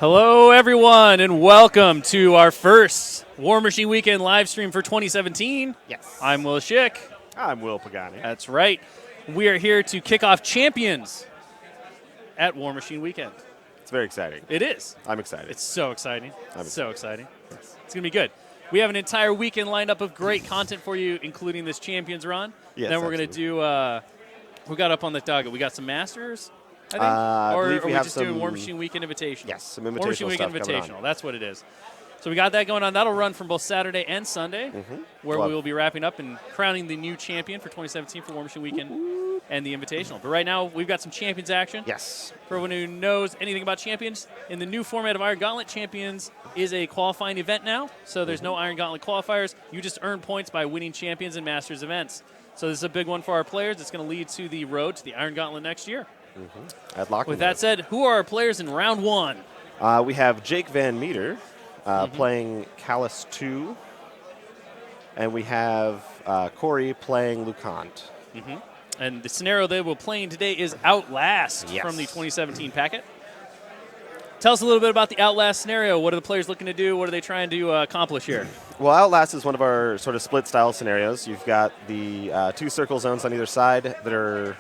Hello, everyone, and welcome to our first War Machine Weekend live stream for 2017. Yes. I'm Will Schick. I'm Will Pagani. That's right. We are here to kick off Champions at War Machine Weekend. It's very exciting. It is. I'm excited. It's so exciting. I'm So exciting. It's going to be good. We have an entire weekend lined up of great content for you, including this Champions run. Yes, then we're going to do, we got up on the docket. We got some Masters, I think? I or believe are we we have just doing War some- Machine Weekend Invitational? Yes, some War Machine invitational Weekend stuff coming Invitational. on. That's what it is. So we got that going on. That'll run from both Saturday and Sunday, where Love. we will be wrapping up and crowning the new champion for 2017 for War Machine Weekend and the Invitational. But right now, we've got some Champions action. Yes. For anyone who knows anything about Champions, in the new format of Iron Gauntlet, Champions is a qualifying event now. So there's no Iron Gauntlet qualifiers. You just earn points by winning Champions and Masters events. So this is a big one for our players. It's going to lead to the road to the Iron Gauntlet next year. At Lock. With that said, who are our players in round one? We have Jake Van Meter playing Callus 2. And we have Corey playing Lucant. And the scenario they will play in today is Outlast Yes. from the 2017 packet. Tell us a little bit about the Outlast scenario. What are the players looking to do? What are they trying to accomplish here? Well, Outlast is one of our sort of split style scenarios. You've got the 2 circle zones on either side that are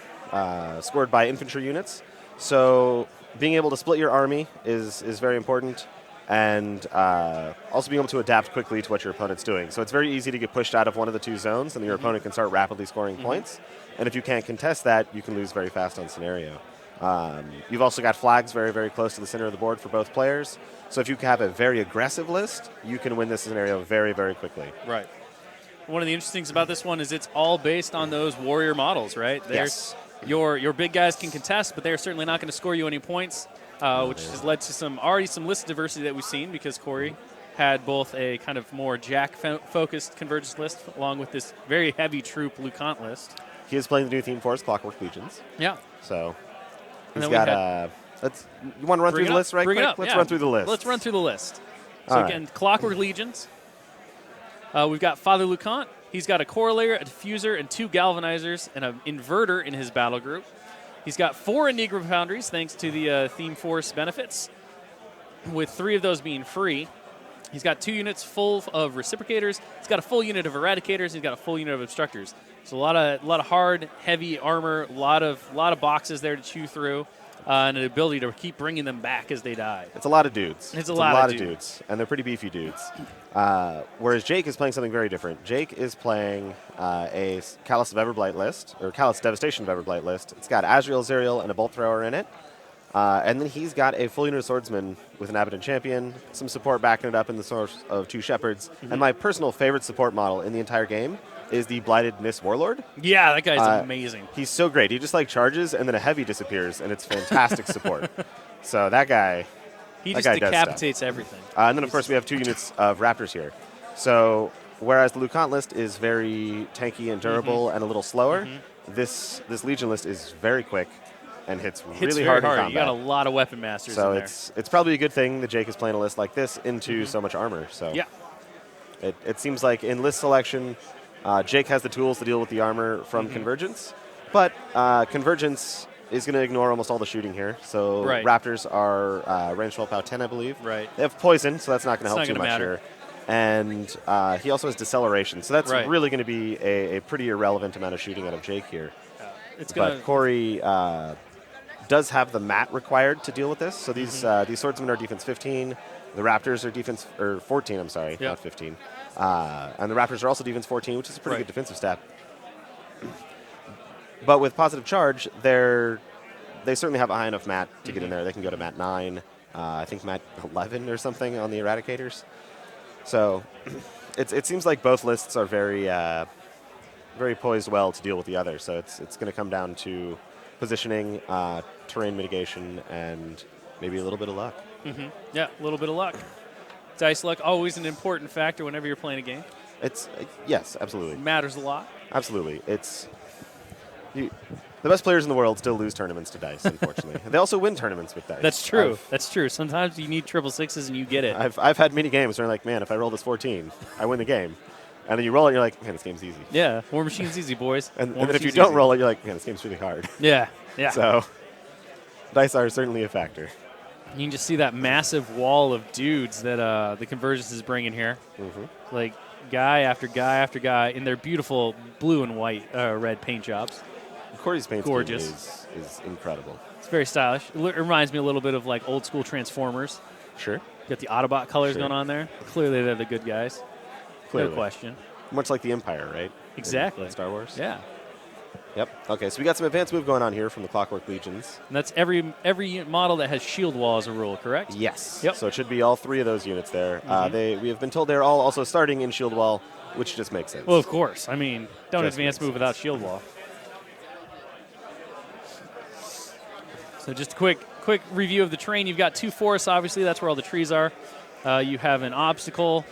scored by infantry units. So being able to split your army is very important, and also being able to adapt quickly to what your opponent's doing. So it's very easy to get pushed out of one of the 2 zones, and your opponent can start rapidly scoring points. And if you can't contest that, you can lose very fast on scenario. You've also got flags very, very close to the center of the board for both players. So if you have a very aggressive list, you can win this scenario very, very quickly. Right. One of the interesting things about this one is it's all based on those warrior models, right? Yes. Your big guys can contest, but they're certainly not going to score you any points, which has led to some list diversity that we've seen because Corey had both a kind of more Jack-focused Convergence list along with this very heavy troop Lucant list. He is playing the new theme for his Clockwork Legions. Yeah. So And he's then we got you want to run through the list right Bring quick? it up. Let's yeah. run through the list. Let's run through the list. So All again, Clockwork Legions. We've got Father Lucant. He's got a Correlator, a Diffuser, and 2 Galvanizers, and an Inverter in his battle group. He's got 4 Enigma Foundries, thanks to the Theme Force benefits, with 3 of those being free. He's got 2 units full of Reciprocators. He's got a full unit of Eradicators. He's got a full unit of Obstructors. So a lot of hard, heavy armor, a lot of boxes there to chew through, and an ability to keep bringing them back as they die. It's a lot of dudes. It's a lot of dudes, and they're pretty beefy dudes. Whereas Jake is playing something very different. Jake is playing a Callus of Everblight list, or Callus Devastation of Everblight list. It's got Azrael, Zerial, and a Bolt Thrower in it. And then he's got a full unit of Swordsman with an Abaddon Champion, some support backing it up in the source of 2 Shepherds. And my personal favorite support model in the entire game is the Blighted Miss Warlord. Yeah, that guy's amazing. He's so great. He just charges, and then a heavy disappears, and it's fantastic support. So that guy... He that just guy does decapitates stuff. everything. And then, of course, we have 2 units of Raptors here. So whereas the Lucant list is very tanky and durable and a little slower, this Legion list is very quick and hits really very hard in combat. You got a lot of weapon masters So in there. it's probably a good thing that Jake is playing a list like this into so much armor. So Yeah. it seems like in list selection, Jake has the tools to deal with the armor from Convergence, but Convergence is going to ignore almost all the shooting here. So Right. Raptors are range 12 power 10, I believe. Right. They have poison, so that's not going to help not too gonna much matter. here. And he also has deceleration, so that's Right. really going to be a pretty irrelevant amount of shooting out of Jake here. It's gonna, But Corey does have the mat required to deal with this. So these swordsmen are defense 15. The Raptors are defense 14. I'm sorry, Yep. not 15. And the Raptors are also defense 14, which is a pretty good defensive stat. But with positive charge, they certainly have a high enough mat to get in there. They can go to mat 9, I think mat 11 or something on the Eradicators. So it seems like both lists are very very poised well to deal with the other. So it's going to come down to positioning, terrain mitigation, and maybe a little bit of luck. Yeah, a little bit of luck. Dice luck, always an important factor whenever you're playing a game. It's yes, absolutely, Matters a lot. absolutely. The best players in the world still lose tournaments to dice, unfortunately. They also win tournaments with dice. That's true. That's true. Sometimes you need 666s and you get it. I've had many games where I'm like, man, if I roll this 14, I win the game. And then you roll it, and you're like, man, this game's easy. Yeah, War Machine's easy, boys. And War then if you Machine's don't easy. roll it, you're like, man, this game's really hard. Yeah, yeah. So dice are certainly a factor. You can just see that massive wall of dudes that the Convergence is bringing here. Like guy after guy after guy in their beautiful blue and white, red paint jobs. Corey's paint scheme Gorgeous. is incredible. It's very stylish. It reminds me a little bit of like old school Transformers. Sure. Got the Autobot colors Sure. going on there. Clearly they're the good guys. Clearly. No question. Much like the Empire, right? Exactly. In Star Wars. Yeah. Yep. Okay, so we got some advanced move going on here from the Clockwork Legions. And that's every model that has shield wall as a rule, correct? Yes. Yep. So it should be all 3 of those units there. We have been told they're all also starting in shield wall, which just makes sense. Well, of course. I mean, don't Just advance makes move without shield wall. So just a quick review of the terrain. You've got 2 forests, obviously. That's where all the trees are. You have an obstacle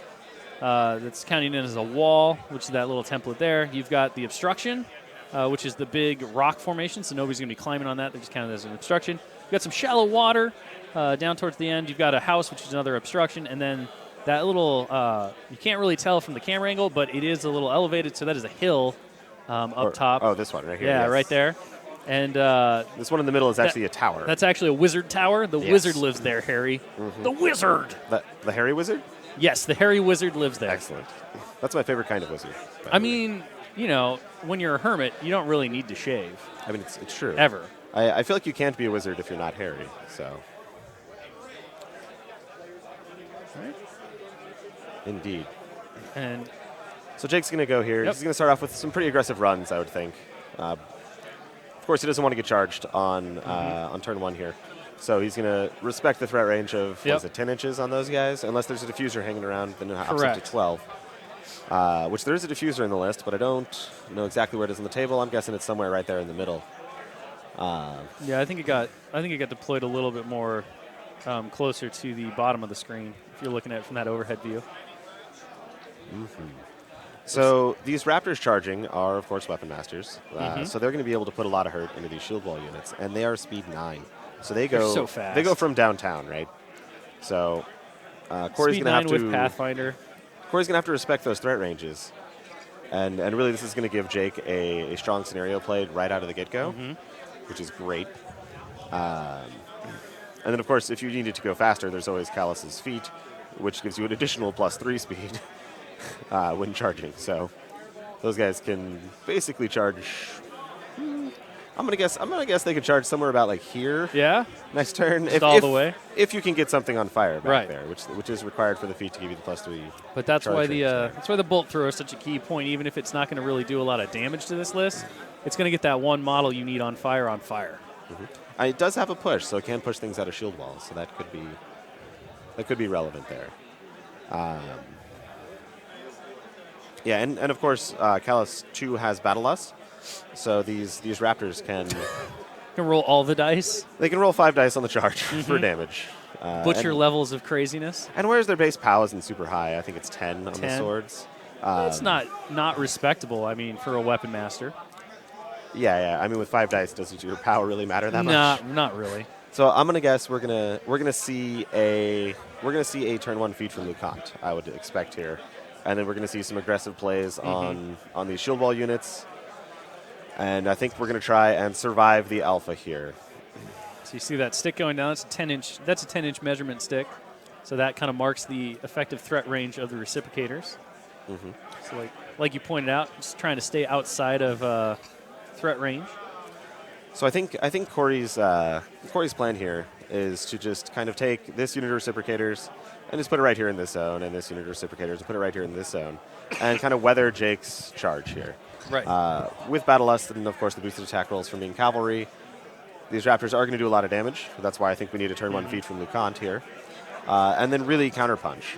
that's counting in as a wall, which is that little template there. You've got the obstruction, which is the big rock formation, so nobody's going to be climbing on that. They just count it as an obstruction. You've got some shallow water down towards the end. You've got a house, which is another obstruction, and then that little, you can't really tell from the camera angle, but it is a little elevated, so that is a hill up top. Oh, this one right here. Yeah, yes. right there. And this one in the middle is actually a tower. that's actually a wizard tower. The Yes. wizard lives there, Harry. The wizard! the Harry Wizard? Yes, the Harry wizard lives there. Excellent. That's my favorite kind of wizard. I mean, you know, when you're a hermit, you don't really need to shave. I mean, it's true. Ever. I feel like you can't be a wizard if you're not Harry, so. Right. Indeed. And So Jake's going to go here. Yep. He's going to start off with some pretty aggressive runs, I would think. Of course, he doesn't want to get charged on turn 1 here. So he's going to respect the threat range of, what is it, 10 inches on those guys? Unless there's a diffuser hanging around, then it ups up to Correct. 12. Which there is a diffuser in the list, but I don't know exactly where it is on the table. I'm guessing it's somewhere right there in the middle. yeah, I think it got deployed a little bit more closer to the bottom of the screen if you're looking at it from that overhead view. So these Raptors charging are, of course, Weapon Masters. So they're going to be able to put a lot of hurt into these shield wall units, and they are speed 9. So they go so fast. They go from downtown, right? So Corey's Speed going to have 9 to with Pathfinder. Corey's going to have to respect those threat ranges, and really this is going to give Jake a strong scenario played right out of the get-go, which is great. And then, of course, if you needed to go faster, there's always Callus's feet, which gives you an additional +3 speed when charging. So those guys can basically charge. I'm gonna guess they could charge somewhere about like here. Yeah. Next turn, Just all the way. if you can get something on fire back Right. there, which is required for the feat to give you the +3. But that's charge why range there. that's why the bolt thrower is such a key point. Even if it's not going to really do a lot of damage to this list, it's going to get that one model you need on fire on fire. It does have a push, so it can push things out of shield walls. So that could be relevant there. Yeah, and of course, Callus 2 has Battle Lust, so these Raptors can Roll all the dice, roll 5 dice on the charge for damage. butcher and, levels of craziness. And whereas their base POW isn't super high, I think it's 10 on the 10. swords. It's not respectable. I mean, for a weapon master, Yeah. I mean, with 5 dice, does your POW really matter that much? not really. So I'm gonna guess we're gonna see a turn 1 feat from LeConte, I would expect here, and then we're gonna see some aggressive plays on these shield wall units, and I think we're gonna try and survive the alpha here. So you see that stick going down. That's a 10-inch. That's a 10-inch measurement stick. So that kind of marks the effective threat range of the reciprocators. So like you pointed out, just trying to stay outside of threat range. So I think Corey's plan here is to just kind of take this unit of reciprocators and just put it right here in this zone, and this unit of reciprocators and put it right here in this zone, and kind of weather Jake's charge here. Right. With Battle Lust and, of course, the boosted attack rolls from being cavalry, these Raptors are going to do a lot of damage. That's why I think we need a turn 1 feat from LeConte here. And then really counterpunch.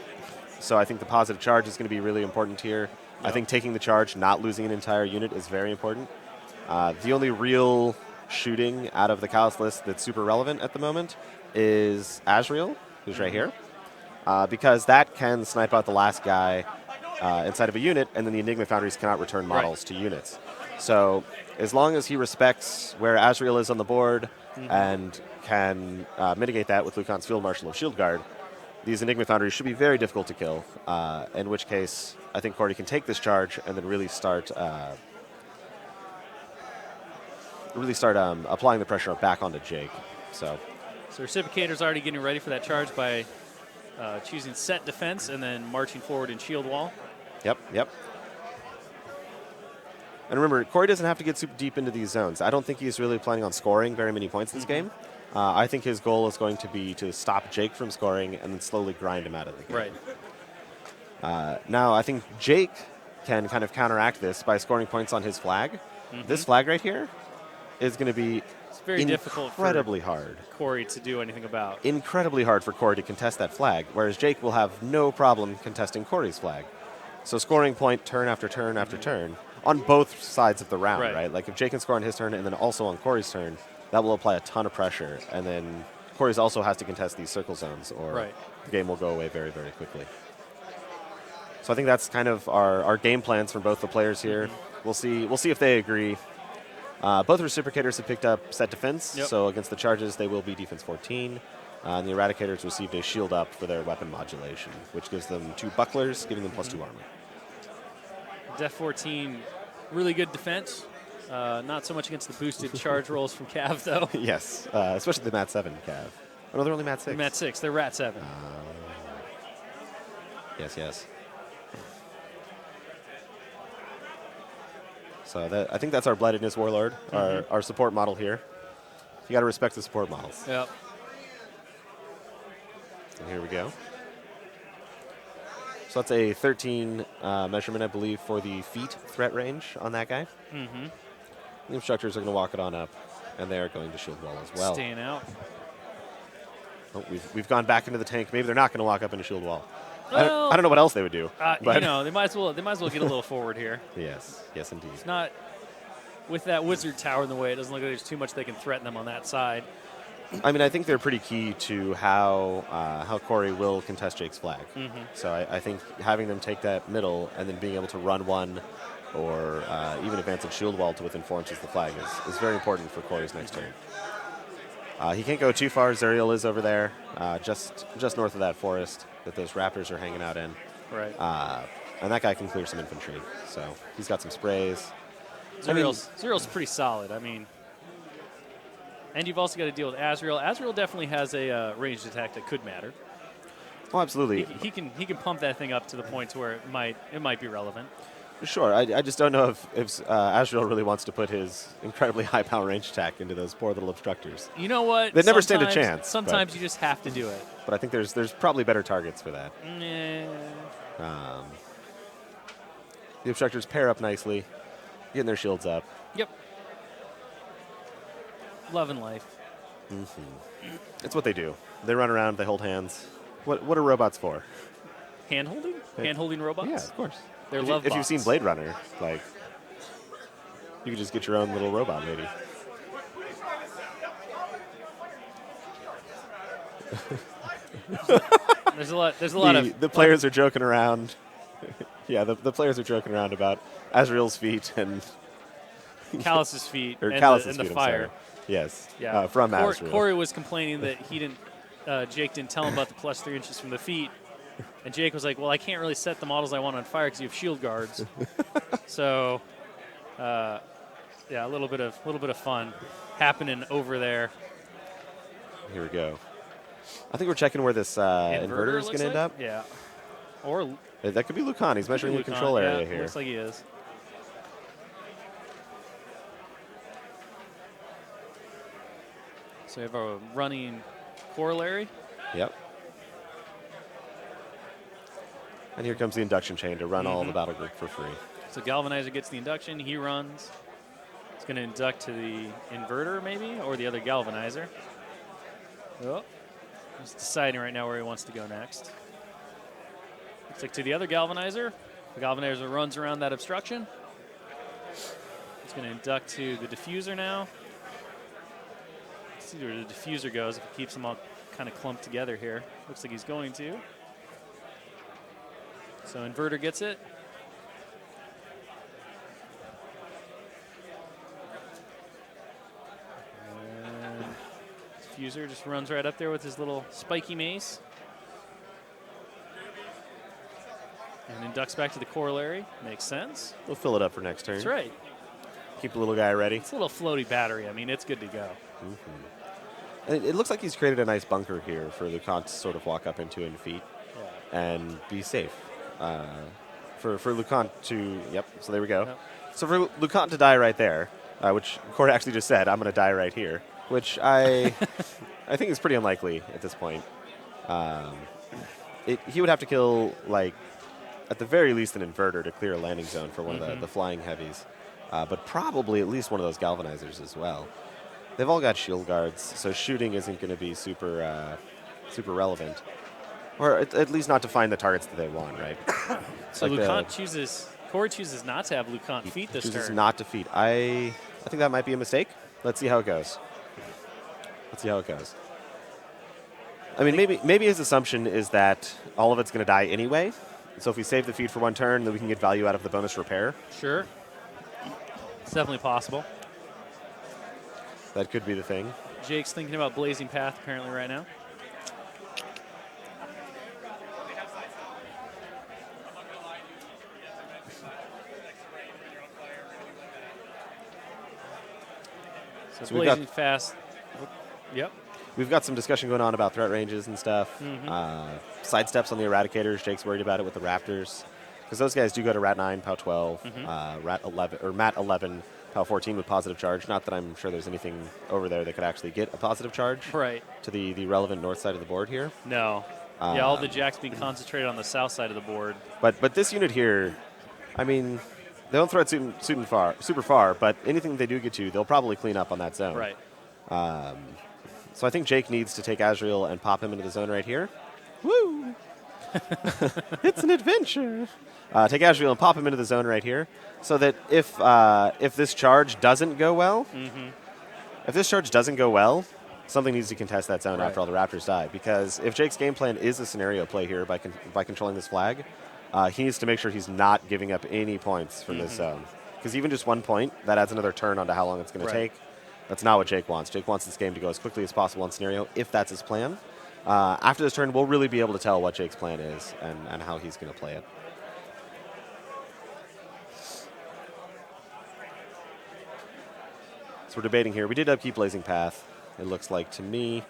So I think the positive charge is going to be really important here. Yep. I think taking the charge, not losing an entire unit, is very important. The only real shooting out of the Callus list that's super relevant at the moment is Azrael, who's right here, because that can snipe out the last guy inside of a unit, and then the Enigma Foundries cannot return models to units. So as long as he respects where Azrael is on the board and can mitigate that with LeConte's Field Marshal of Shield Guard, these Enigma Foundries should be very difficult to kill, in which case I think Corey can take this charge and then really start applying the pressure back onto Jake. So So Reciprocator's already getting ready for that charge by choosing set defense and then marching forward in shield wall. Yep, yep. And remember, Corey doesn't have to get super deep into these zones. I don't think he's really planning on scoring very many points this game. I think his goal is going to be to stop Jake from scoring and then slowly grind him out of the game. Right. Now, I think Jake can kind of counteract this by scoring points on his flag. This flag right here is going to be very difficult, incredibly hard. Corey to do anything about. Incredibly hard for Corey to contest that flag, whereas Jake will have no problem contesting Corey's flag. So scoring point turn after turn after turn on both sides of the round, right? Like if Jake can score on his turn and then also on Corey's turn, that will apply a ton of pressure. And then Corey's also has to contest these circle zones or the game will go away very, very quickly. So I think that's kind of our game plans for both the players here. We'll see if they agree. Both Reciprocators have picked up set defense, so against the charges they will be defense 14. And the Eradicators received a shield up for their weapon modulation, which gives them 2 bucklers, giving them +2 armor. Def 14, really good defense. Not so much against the boosted charge rolls from Cav, though. Yes, especially the Mat 7 Cav. Oh, no, they're only Mat 6. They're Mat 6. They're Rat 7. Yes, yes. So I think that's our Bloodedness Warlord, our support model here. You got to respect the support models. Yep. And here we go. So that's a 13 measurement, I believe, for the feet threat range on that guy. The Obstructors are going to walk it on up, and they are going to shield wall as well. Staying out. Oh, we've gone back into the tank. Maybe they're not going to walk up into shield wall. Well, I don't know what else they would do. But you know, they might as well get a little forward here. Yes, yes, indeed. It's not with that wizard tower in the way. It doesn't look like there's too much they can threaten them on that side. I mean, I think they're pretty key to how Corey will contest Jake's flag. So I think having them take that middle and then being able to run one or even advance a shield wall to within 4 inches of the flag is very important for Corey's next turn. He can't go too far. Zuriel is over there, just north of that forest that those raptors are hanging out in. Right. And that guy can clear some infantry. So he's got some sprays. Zuriel's pretty solid. I mean, and you've also got to deal with Azrael. Azrael definitely has a ranged attack that could matter. Oh, absolutely. He can pump that thing up to the point to where it might be relevant. Sure. I just don't know if Azrael really wants to put his incredibly high power range attack into those poor little obstructors. You know what? They never stand a chance. Sometimes you just have to do it. But I think there's probably better targets for that. The obstructors pair up nicely, getting their shields up. Yep. Love and life. It's what they do. They run around. They hold hands. What are robots for? Hand-holding? Hand-holding robots? Yeah, of course. They're love bots. If you've seen Blade Runner, like, you could just get your own little robot lady. There's a lot of the players are joking around. Yeah, the players are joking around about Azrael's feet and Callus's feet or and Callus's the feet, fire. I'm sorry. Yes. Yeah. From Azrael. Corey was complaining that Jake didn't tell him about the +3 inches from the feet. And Jake was like, well, I can't really set the models I want on fire because you have shield guards. So, yeah, a little bit of fun happening over there. Here we go. I think we're checking where this inverter is going to end up. Yeah. Or that could be Lucan. He's measuring the control area here. Looks like he is. So we have a running corollary. Yep. And here comes the induction chain to run all the battle group for free. So Galvanizer gets the induction. He runs. He's going to induct to the inverter, maybe, or the other Galvanizer. Oh, he's deciding right now where he wants to go next. Looks like to the other Galvanizer. The Galvanizer runs around that obstruction. He's going to induct to the diffuser now. Let's see where the diffuser goes if it keeps them all kind of clumped together here. Looks like he's going to. So inverter gets it. And diffuser just runs right up there with his little spiky mace. And inducts back to the corollary. Makes sense. We'll fill it up for next turn. That's right. Keep the little guy ready. It's a little floaty battery. I mean, it's good to go. It looks like he's created a nice bunker here for Lucant to sort of walk up into and feet and be safe. For Lucant to, yep, so there we go. Yep. So for Lucant to die right there, which Cord actually just said, I'm going to die right here, which I think is pretty unlikely at this point. He would have to kill, like, at the very least an inverter to clear a landing zone for one of the flying heavies, but probably at least one of those galvanizers as well. They've all got shield guards, so shooting isn't going to be super relevant. Or at least not to find the targets that they want, right? So like Cord chooses not to have Lucant feet this chooses turn. not to feet. I think that might be a mistake. Let's see how it goes. I mean, maybe his assumption is that all of it's going to die anyway. So if we save the feed for one turn, then we can get value out of the bonus repair. Sure. It's definitely possible. That could be the thing. Jake's thinking about Blazing Path apparently right now. So Blazing Fast. Yep. We've got some discussion going on about threat ranges and stuff. Sidesteps on the Eradicators. Jake's worried about it with the Raptors. Because those guys do go to Rat 9, POW 12, Rat 11, or Mat 11, POW 14 with positive charge. Not that I'm sure there's anything over there that could actually get a positive charge to the relevant north side of the board here. No. Yeah, all the jacks being concentrated on the south side of the board. But this unit here, I mean, they don't threat super far, but anything they do get to, they'll probably clean up on that zone. Right. So I think Jake needs to take Azrael and pop him into the zone right here. Woo! It's an adventure. Take Azrael and pop him into the zone right here, so that if this charge doesn't go well, something needs to contest that zone after all the Raptors die. Because if Jake's game plan is a scenario play here by controlling this flag, he needs to make sure he's not giving up any points from this zone. Because even just 1 point, that adds another turn onto how long it's going to take. That's not what Jake wants. Jake wants this game to go as quickly as possible on scenario, if that's his plan. After this turn, we'll really be able to tell what Jake's plan is and how he's going to play it. So we're debating here. We did upkeep Blazing Path, it looks like to me.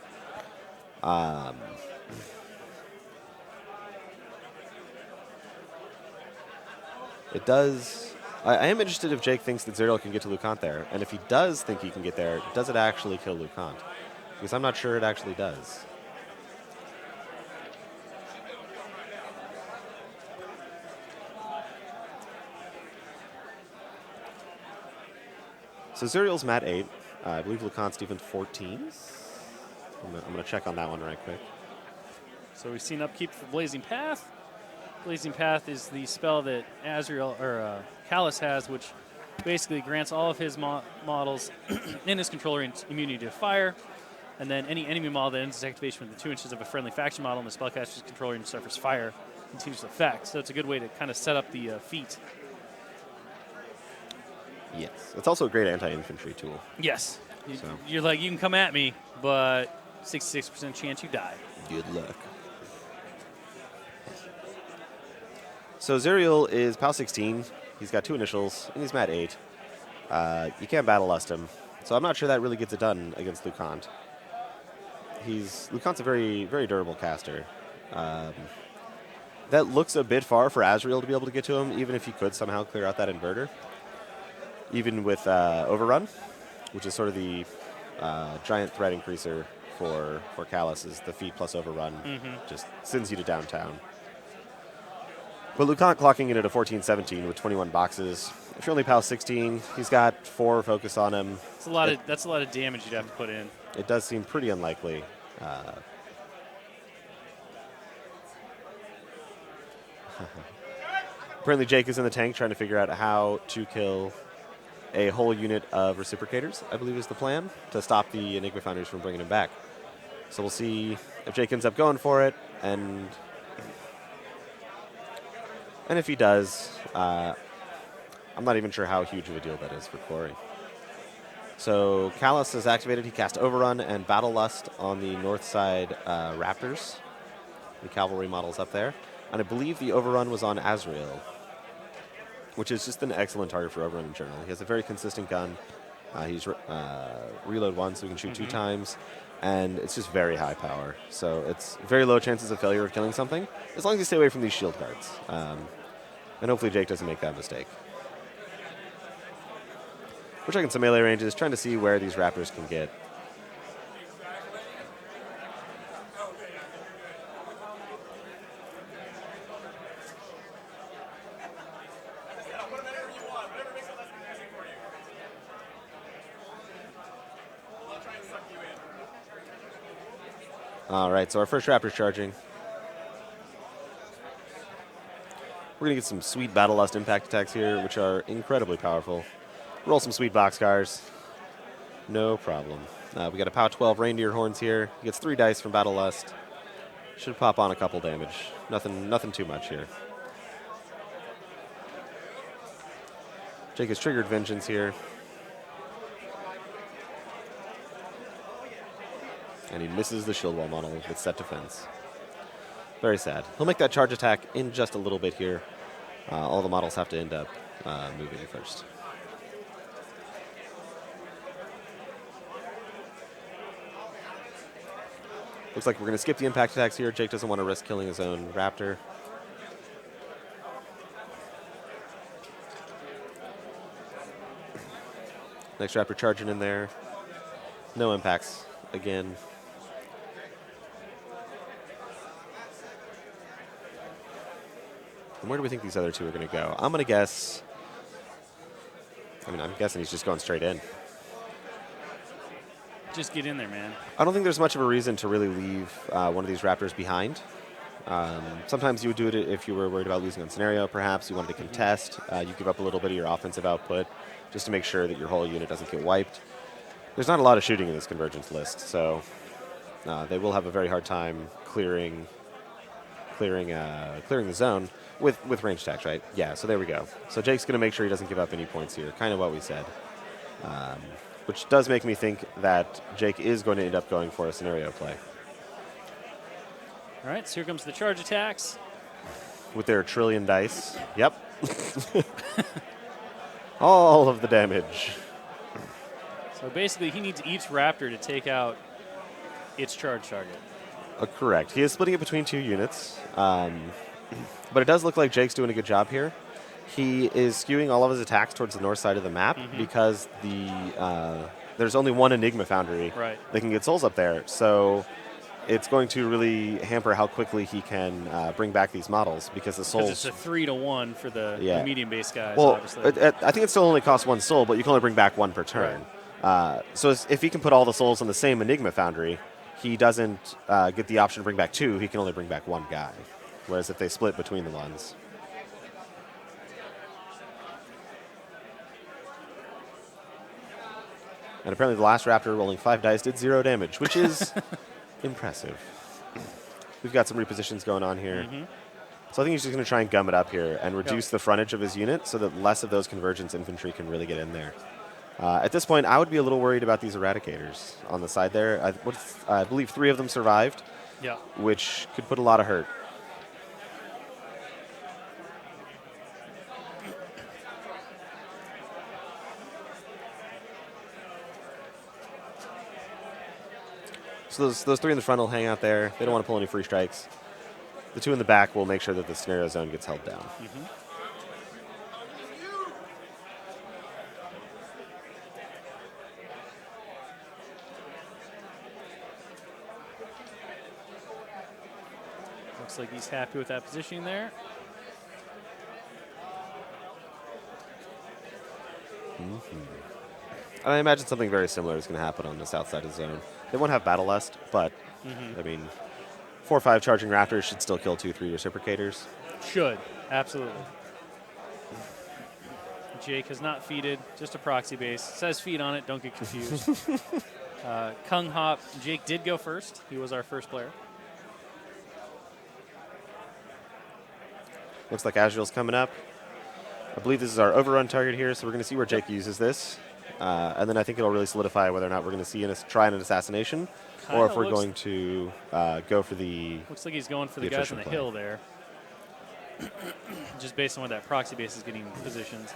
It does... I am interested if Jake thinks that Zerial can get to Lucant there. And if he does think he can get there, does it actually kill Lucant? Because I'm not sure it actually does. So Zerial's Mat 8. I believe Lucant's defense 14. I'm going to check on that one right quick. So we've seen upkeep for Blazing Path. Blazing Path is the spell that Azrael or Callus has, which basically grants all of his models in his controller immunity to fire, and then any enemy model that ends its activation within 2 inches of a friendly faction model in the spellcaster's controller and suffers fire continues to effect. So it's a good way to kind of set up the feat. Yes, it's also a great anti-infantry tool. Yes, you're like, you can come at me, but 66% chance you die. Good luck. So Zerial is POW 16. He's got 2 initials, and he's Mat 8. You can't Battle Lust him, so I'm not sure that really gets it done against Lucant. Lucant's a very, very durable caster. That looks a bit far for Azrael to be able to get to him, even if he could somehow clear out that inverter. Even with Overrun, which is sort of the giant threat increaser for Callus, is the feed plus Overrun. Just sends you to downtown. But Lucant clocking in at a 14-17 with 21 boxes. If you're only POW 16, he's got 4 focus on him. That's a lot of damage you'd have to put in. It does seem pretty unlikely. Apparently Jake is in the tank trying to figure out how to kill a whole unit of reciprocators, I believe is the plan, to stop the Enigma Founders from bringing him back. So we'll see if Jake ends up going for it, and if he does, I'm not even sure how huge of a deal that is for Corey. So Callus is activated. He cast Overrun and Battle Lust on the north side Raptors, the cavalry models up there. And I believe the Overrun was on Azrael, which is just an excellent target for Overrun in general. He has a very consistent gun. He's reload 1, so he can shoot 2 times. and it's just very high power. So it's very low chances of failure of killing something, as long as you stay away from these shield cards. And hopefully Jake doesn't make that mistake. We're checking some melee ranges, trying to see where these raptors can get. All right, so our first raptor's charging. We're going to get some sweet Battle Lust impact attacks here, which are incredibly powerful. Roll some sweet boxcars. No problem. We got a POW 12 reindeer horns here. He gets 3 dice from Battle Lust. Should pop on a couple damage. Nothing too much here. Jake has triggered Vengeance here. And he misses the shield wall model with set defense. Very sad. He'll make that charge attack in just a little bit here. All the models have to end up moving first. Looks like we're going to skip the impact attacks here. Jake doesn't want to risk killing his own raptor. Next raptor charging in there. No impacts again. And where do we think these other two are going to go? I'm going to guess. I'm guessing he's just going straight in. Just get in there, man. I don't think there's much of a reason to really leave one of these raptors behind. Sometimes you would do it if you were worried about losing on scenario, perhaps. You wanted to contest. You give up a little bit of your offensive output just to make sure that your whole unit doesn't get wiped. There's not a lot of shooting in this Convergence list, so they will have a very hard time clearing the zone with range attacks, right? Yeah, so there we go. So Jake's going to make sure he doesn't give up any points here, kind of what we said. Which does make me think that Jake is going to end up going for a scenario play. All right, so here comes the charge attacks. With their trillion dice. Yep. All of the damage. So basically, he needs each raptor to take out its charge target. Correct. He is splitting it between 2 units. But it does look like Jake's doing a good job here. He is skewing all of his attacks towards the north side of the map because there's only one Enigma Foundry that can get souls up there. So it's going to really hamper how quickly he can bring back these models because the souls. Because it's a 3-to-1 for the medium-based guys, well, obviously. I think it still only costs 1 soul, but you can only bring back 1 per turn. Right. So if he can put all the souls on the same Enigma Foundry, he doesn't get the option to bring back 2. He can only bring back 1 guy. Whereas if they split between the ones. And apparently the last raptor rolling 5 dice did 0 damage, which is impressive. We've got some repositions going on here. So I think he's just going to try and gum it up here and reduce the frontage of his unit so that less of those Convergence infantry can really get in there. At this point, I would be a little worried about these Eradicators on the side there. I believe 3 of them survived, which could put a lot of hurt. So those 3 in the front will hang out there. They don't want to pull any free strikes. The 2 in the back will make sure that the scenario zone gets held down. Looks like he's happy with that positioning there. I imagine something very similar is going to happen on the south side of the zone. They won't have Battle Lust, but, 4 or 5 charging raptors should still kill 2 or 3 reciprocators. Should, absolutely. Jake has not feeded, just a proxy base. It says feed on it, don't get confused. Kung Hop, Jake did go first. He was our first player. Looks like Azrael's coming up. I believe this is our overrun target here, so we're going to see where Jake uses this. And then I think it'll really solidify whether or not we're going to see try an assassination or if we're going to go for the. Looks like he's going for the guys on the hill there. Just based on what that proxy base is getting positioned.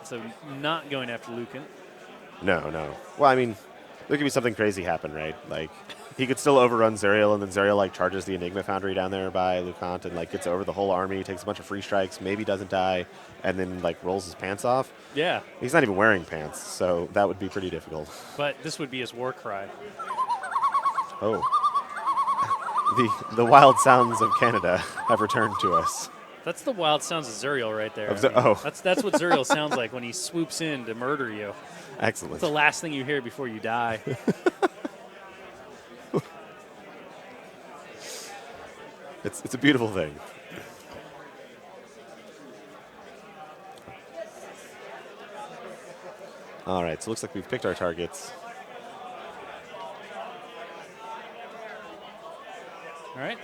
So not going after Lucan. No. Well, I mean, there could be something crazy happen, right? Like, he could still overrun Zerial, and then Zerial, like, charges the Enigma Foundry down there by Lucant and, like, gets over the whole army, takes a bunch of free strikes, maybe doesn't die, and then, like, rolls his pants off. Yeah. He's not even wearing pants, so that would be pretty difficult. But this would be his war cry. Oh. The wild sounds of Canada have returned to us. That's the wild sounds of Zerial right there. Oh. That's what Zerial sounds like when he swoops in to murder you. Excellent. It's the last thing you hear before you die. It's a beautiful thing. All right, so it looks like we've picked our targets. All right,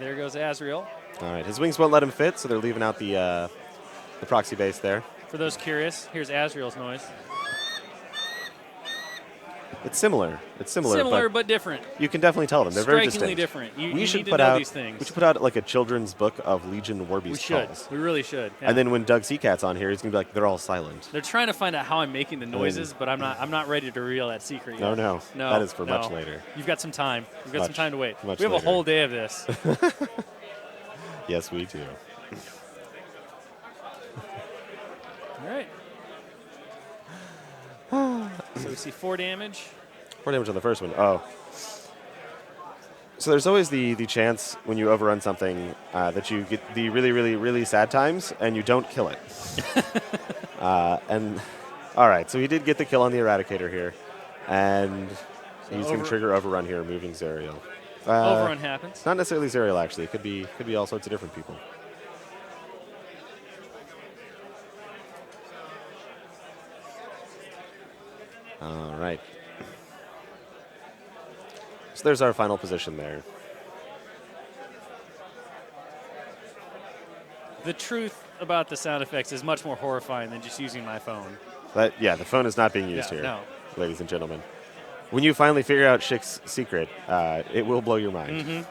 there goes Azrael. All right, his wings won't let him fit, so they're leaving out the proxy base there. For those curious, here's Azrael's noise. It's similar. Similar but different. You can definitely tell them. They're very Strikingly distinct. different. We You should need to put know out these things. We should put out like a children's book of Legion Warbeast We should. calls. We really should. Yeah. And then when Doug Seacat's on here, he's gonna be like, they're all silent. They're trying to find out how I'm making the noises, but I'm not ready to reveal that secret yet. No. That is for much later. You've got some time. You've got some time to wait. We have later. a whole day of this. Yes, we do. All right. So we see 4 damage. 4 damage on the first one. Oh. So there's always the chance when you overrun something that you get the really, really, really sad times and you don't kill it. And all right, so he did get the kill on the Eradicator here, and So he's going to trigger overrun here, moving Zerial. Overrun happens. Not necessarily Zerial, actually. It could be all sorts of different people. All right. So there's our final position there. The truth about the sound effects is much more horrifying than just using my phone. But yeah, the phone is not being used here, No. ladies and gentlemen. When you finally figure out Schick's secret, it will blow your mind.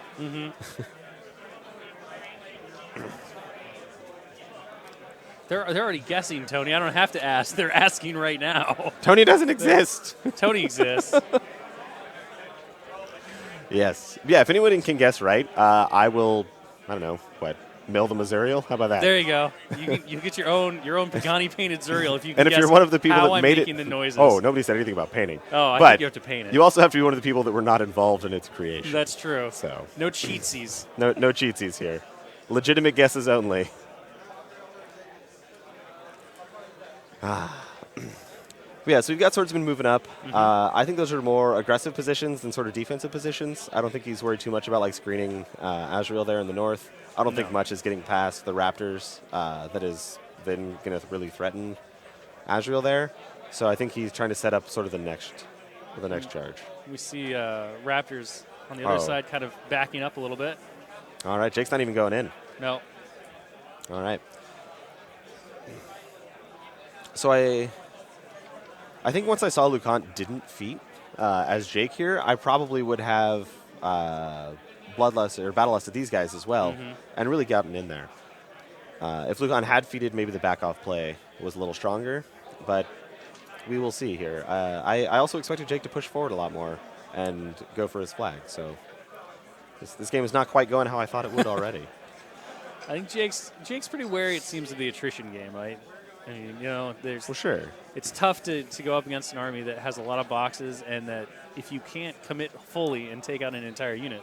They're already guessing, Tony. I don't have to ask. They're asking right now. Tony doesn't exist. Tony exists. Yes. Yeah, if anyone can guess right, I will, I don't know, mail them a Zerial? How about that? There you go. You get your own Pagani painted Zerial if you can And if guess you're one of the people how that I'm made making it, the noises. Oh, nobody said anything about painting. Oh, I but think you have to paint it. You also have to be one of the people that were not involved in its creation. That's true. So no cheatsies. No cheatsies here. Legitimate guesses only. Yeah, so we've got swordsmen moving up. I think those are more aggressive positions than sort of defensive positions. I don't think he's worried too much about like screening Azrael there in the north. I don't think much is getting past the Raptors that is then going to really threaten Azrael there. So I think he's trying to set up sort of the next charge. We see Raptors on the other side kind of backing up a little bit. All right, Jake's not even going in. No. All right. So I think once I saw Lucant didn't feat as Jake here, I probably would have bloodlust or battle lusted these guys as well, and really gotten in there. If Lucant had feated, maybe the back off play was a little stronger, but we will see here. I also expected Jake to push forward a lot more and go for his flag. So this game is not quite going how I thought it would already. I think Jake's pretty wary, it seems, of the attrition game, right? I mean, there's For sure. It's tough to go up against an army that has a lot of boxes, and that if you can't commit fully and take out an entire unit,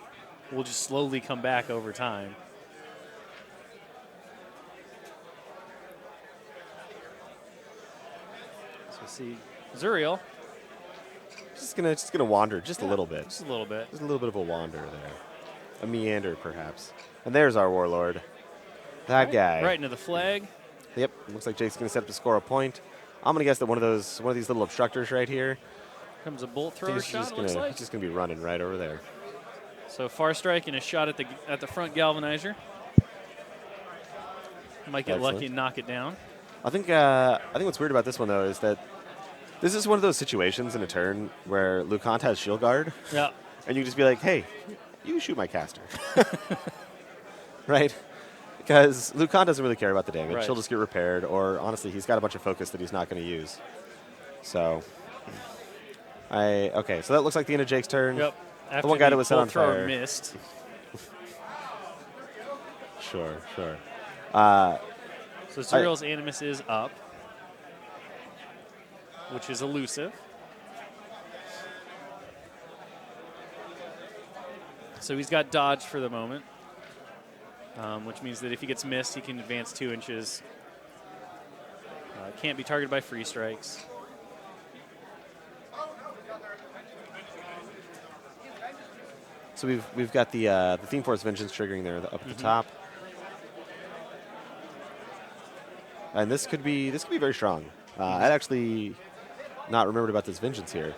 will just slowly come back over time. So we see Zerial. Just gonna wander just a little bit. Just a little bit. Just a little bit of a wander there. A meander, perhaps. And there's our warlord. That guy. Right into the flag. Yep. Looks like Jake's going to set up to score a point. I'm going to guess that one of these little obstructors right here. Comes a bolt thrower He's shot, just it looks like. He's just going to be running right over there. So far strike and a shot at the front galvanizer. Might get lucky and knock it down. I think what's weird about this one, though, is that this is one of those situations in a turn where Lucant has shield guard. Yeah. And you just be like, hey, you can shoot my caster. Right? Because Lucant doesn't really care about the damage. Right. He'll just get repaired, or honestly, he's got a bunch of focus that he's not going to use. So, okay, so that looks like the end of Jake's turn. Yep. After The one guy that was set on bolt thrower fire. missed. Sure. So Zuriel's Animus is up, which is elusive. So he's got dodge for the moment, which means that if he gets missed, he can advance 2 inches. Can't be targeted by free strikes. So we've got the Theme Force Vengeance triggering there up at the top, and this could be very strong. I'd actually not remembered about this Vengeance here.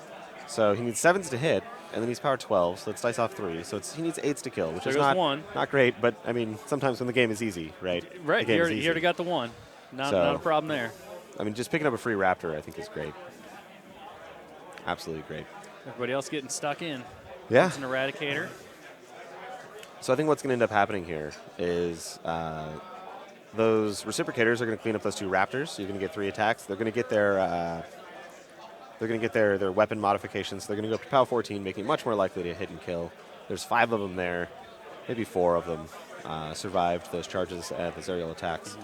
So he needs 7s to hit, and then he's power 12, so let's dice off 3. So he needs 8s to kill, which is not great, but I mean sometimes when the game is easy, right? Right. He already got the 1. Not a problem there. I mean, just picking up a free Raptor, I think, is great. Absolutely great. Everybody else getting stuck in. Yeah. It's an Eradicator. So I think what's going to end up happening here is those Reciprocators are going to clean up those 2 Raptors. So you're going to get 3 attacks. They're going to get their weapon modifications. They're going to go up to power 14, making it much more likely to hit and kill. There's 5 of them there. Maybe 4 of them survived those charges at the Zuriel attacks.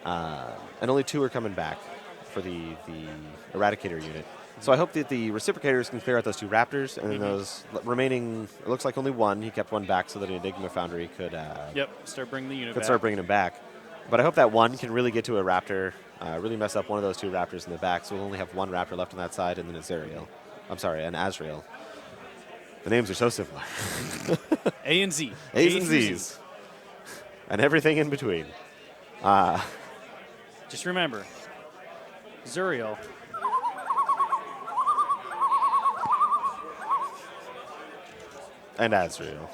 And only 2 are coming back for the Eradicator unit. So I hope that the Reciprocators can clear out those 2 Raptors, and then those remaining, it looks like only 1. He kept 1 back so that Enigma Foundry could start bringing the unit could back. start bringing him back. But I hope that 1 can really get to a Raptor, really mess up one of those 2 Raptors in the back, so we'll only have 1 Raptor left on that side, and then an Azrael. The names are so similar. A and Z. A's and Z's. And everything in between. Just remember, Zuriel. And Azrael.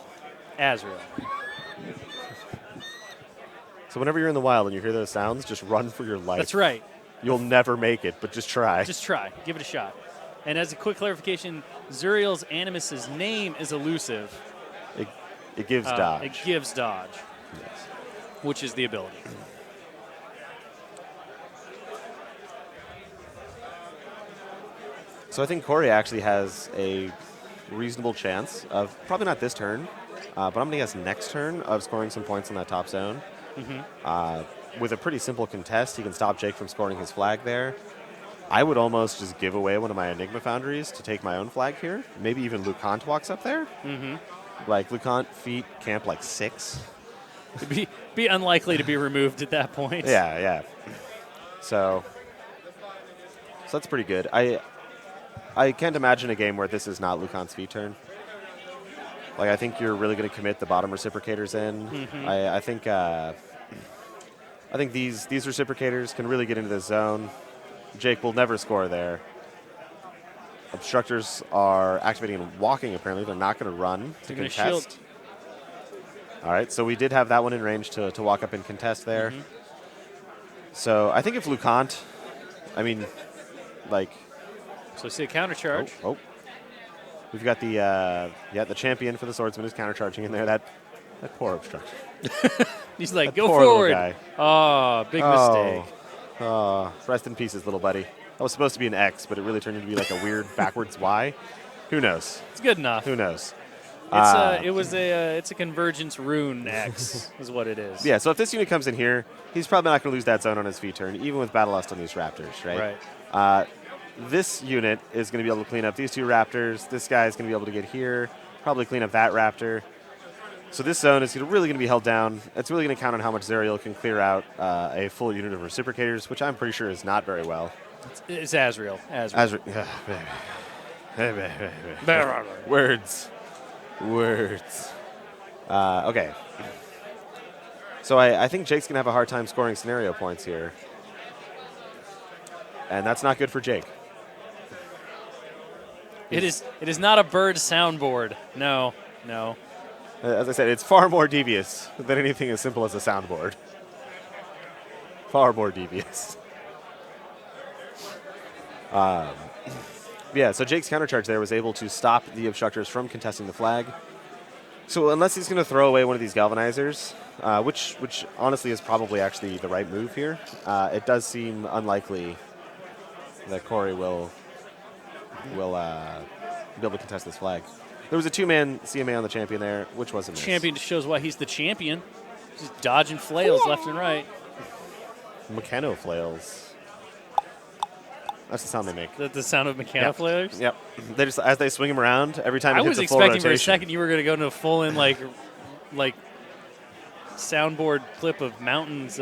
So whenever you're in the wild and you hear those sounds, just run for your life. That's right. You'll never make it, but just try. Just try. Give it a shot. And as a quick clarification, Zuriel's Animus's name is elusive. It gives dodge. It gives dodge. Yes. Which is the ability. So I think Corey actually has a reasonable chance of, probably not this turn, but I'm going to guess next turn, of scoring some points in that top zone. With a pretty simple contest, he can stop Jake from scoring his flag there. I would almost just give away one of my Enigma Foundries to take my own flag here. Maybe even LeConte walks up there. Like LeConte feet camp like 6. It'd be unlikely to be removed at that point. Yeah. So that's pretty good. I can't imagine a game where this is not LeConte's feet turn. Like, I think you're really going to commit the bottom Reciprocators in. I think these Reciprocators can really get into the zone. Jake will never score there. Obstructors are activating and walking, apparently. They're not going to run to contest. Shield. All right, so we did have that one in range to walk up and contest there. So I think if LeConte, So see a counter charge. Oh. We've got the champion for the swordsman who's countercharging in there. That poor obstructor. He's like, that go poor little forward. guy. Oh, big mistake. Oh, rest in pieces, little buddy. That was supposed to be an X, but it really turned into be like a weird backwards Y. Who knows? It's good enough. Who knows? It's a Convergence rune X is what it is. Yeah, so if this unit comes in here, he's probably not going to lose that zone on his feet turn, even with Battle Lust on these Raptors, right? Right. This unit is going to be able to clean up these 2 Raptors. This guy is going to be able to get here, probably clean up that Raptor. So this zone is really going to be held down. It's really going to count on how much Zuriel can clear out a full unit of Reciprocators, which I'm pretty sure is not very well. It's Azrael. Words. Okay. So I think Jake's going to have a hard time scoring scenario points here. And that's not good for Jake. It is not a bird soundboard. No. As I said, it's far more devious than anything as simple as a soundboard. Far more devious. So Jake's countercharge there was able to stop the obstructors from contesting the flag. So unless he's going to throw away one of these galvanizers, which honestly is probably actually the right move here, it does seem unlikely that Corey will be able to contest this flag. There was a 2-man CMA on the champion there, which was a miss. Champion just shows why he's the champion. Just dodging flails left and right. Mechano flails. That's the sound they make. The sound of mechano flails? Yep. They just, as they swing him around, every time I it was hits a full rotation. expecting for a second you were going to go into a full-in, like soundboard clip of Mountain's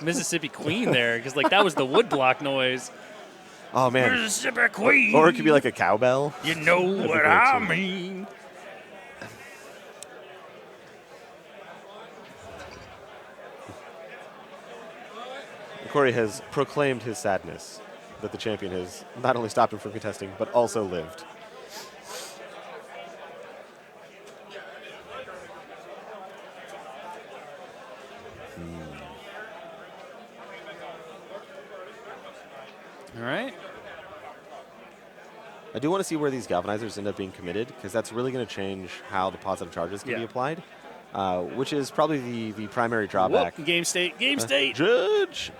Mississippi Queen there, because like that was the woodblock noise. Oh, man. Mississippi Queen. Or it could be like a cowbell. You know what I mean. Corey has proclaimed his sadness that the champion has not only stopped him from contesting, but also lived. All right. I do want to see where these galvanizers end up being committed, because that's really going to change how the positive charges can be applied, which is probably the primary drawback. Whoop, game state, game state. Judge!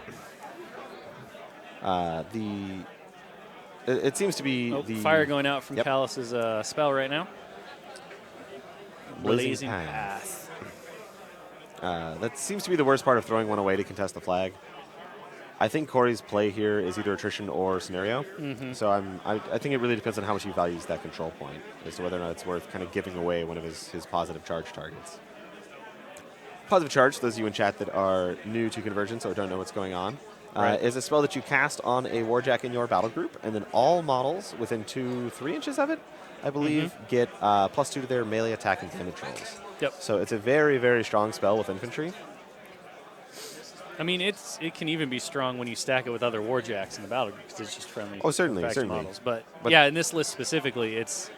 It seems to be the fire going out from Callus's spell right now. Blazing path. That seems to be the worst part of throwing one away to contest the flag. I think Corey's play here is either attrition or scenario. So I think it really depends on how much he values that control point as to whether or not it's worth kind of giving away one of his positive charge targets. Positive charge, those of you in chat that are new to Convergence or don't know what's going on, is a spell that you cast on a Warjack in your battle group, and then all models within 2-3 inches of it, I believe, get +2 to their melee attack and damage rolls. Yep. So it's a very, very strong spell with infantry. I mean, it can even be strong when you stack it with other Warjacks in the battle group, because it's just friendly. Oh, certainly, faction certainly. models. But yeah, in this list specifically, it's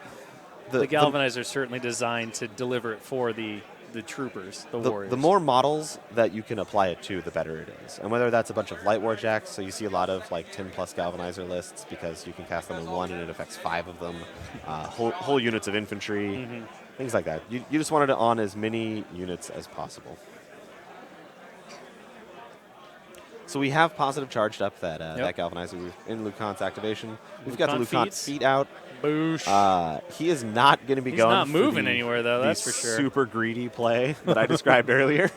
the Galvanizer is certainly designed to deliver it for the troopers, the warriors. The more models that you can apply it to, the better it is. And whether that's a bunch of light Warjacks, so you see a lot of like 10+ Galvanizer lists because you can cast them in one and it affects 5 of them, whole units of infantry, things like that. You just wanted it on as many units as possible. So we have positive charged up that Galvanizer in Lucan's activation. We've got the Lucan feet out. Boosh. He is not going to be going. He's not moving for anywhere though. That's for sure. Super greedy play that I described earlier,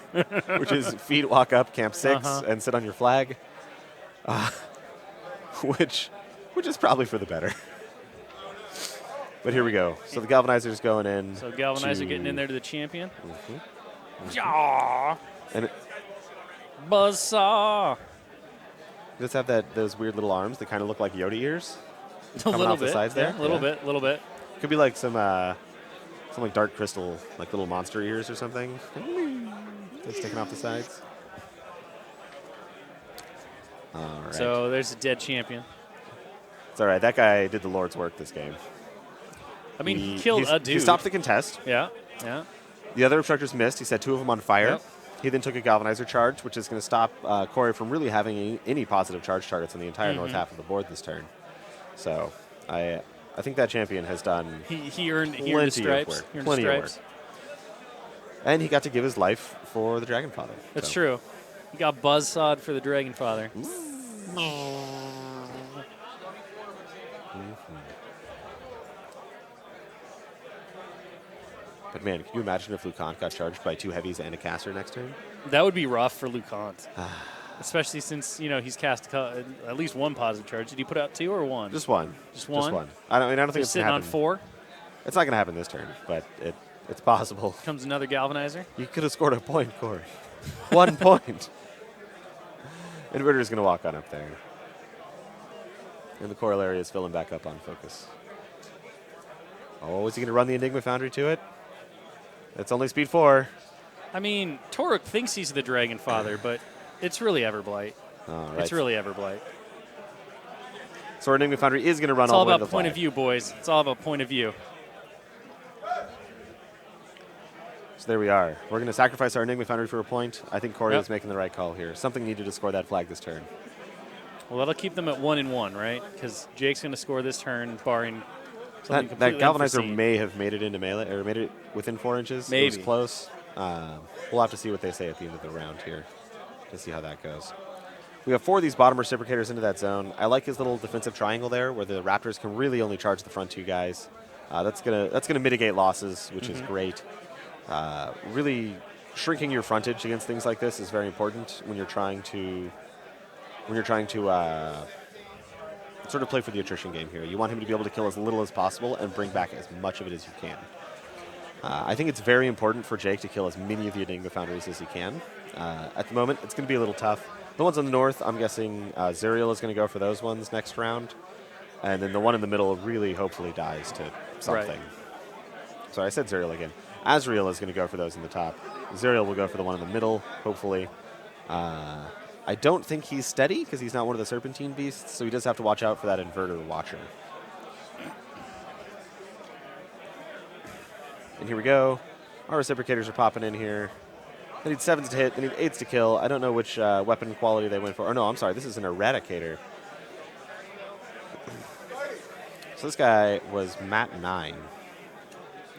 which is feet walk up camp 6 and sit on your flag, which is probably for the better. But here we go. So the Galvanizer's going in. So Galvanizer getting in there to the champion. And Buzzsaw. Does have those weird little arms that kind of look like Yoda ears. A little off bit. The sides there. A little bit. Could be like some like dark crystal, like little monster ears or something. That's sticking off the sides. All right. So there's a dead champion. It's all right. That guy did the Lord's work this game. I mean, he killed a dude. He stopped the contest. Yeah. The other obstructors missed. He set 2 of them on fire. Yep. He then took a Galvanizer charge, which is going to stop Corey from really having any positive charge targets on the entire north half of the board this turn. So I think that champion has done he earned the stripes. Plenty of work. And he got to give his life for the Dragon Father. That's true. He got buzzsawed for the Dragon Father. But man, can you imagine if Lucan got charged by 2 heavies and a caster next turn? That would be rough for Lucan. Especially since, he's cast at least 1 positive charge. Did he put out 2 or 1? Just one. Just one? I don't think it's sitting on 4. It's not going to happen this turn, but it's possible. Comes another Galvanizer. You could have scored a point, Corey. 1 point. Inverter's going to walk on up there. And the corollary is filling back up on focus. Oh, is he going to run the Enigma Foundry to it? It's only speed 4. I mean, Toruk thinks he's the Dragon Father, but it's really Everblight. All right. It's really Everblight. So our Enigma Foundry is going to run It's all all the way to about the point flag. of view, boys. It's all about point of view. So there we are. We're going to sacrifice our Enigma Foundry for a point. I think Corey is making the right call here. Something needed to score that flag this turn. Well, that'll keep them at 1-1, right? Because Jake's going to score this turn, barring something That completely Galvanizer unforeseen. may have made it into melee, or made it within 4 inches. Maybe. It was close. We'll have to see what they say at the end of the round here to see how that goes. We have 4 of these bottom reciprocators into that zone. I like his little defensive triangle there, where the Raptors can really only charge the front 2 guys. That's gonna mitigate losses, which is great. Really shrinking your frontage against things like this is very important when you're trying to sort of play for the attrition game here. You want him to be able to kill as little as possible and bring back as much of it as you can. I think it's very important for Jake to kill as many of the Enigma Foundries as he can. At the moment, it's going to be a little tough. The ones on the north, I'm guessing Zerial is going to go for those ones next round. And then the one in the middle really hopefully dies to something. Right. Sorry, I said Zerial again. Azrael is going to go for those in the top. Zerial will go for the one in the middle, hopefully. I don't think he's steady because he's not one of the Serpentine Beasts, so he does have to watch out for that Inverter Watcher. And here we go. Our reciprocators are popping in here. They need 7s to hit. They need 8s to kill. I don't know which weapon quality they went for. Oh, no, I'm sorry. This is an Eradicator. So this guy was Mat 9.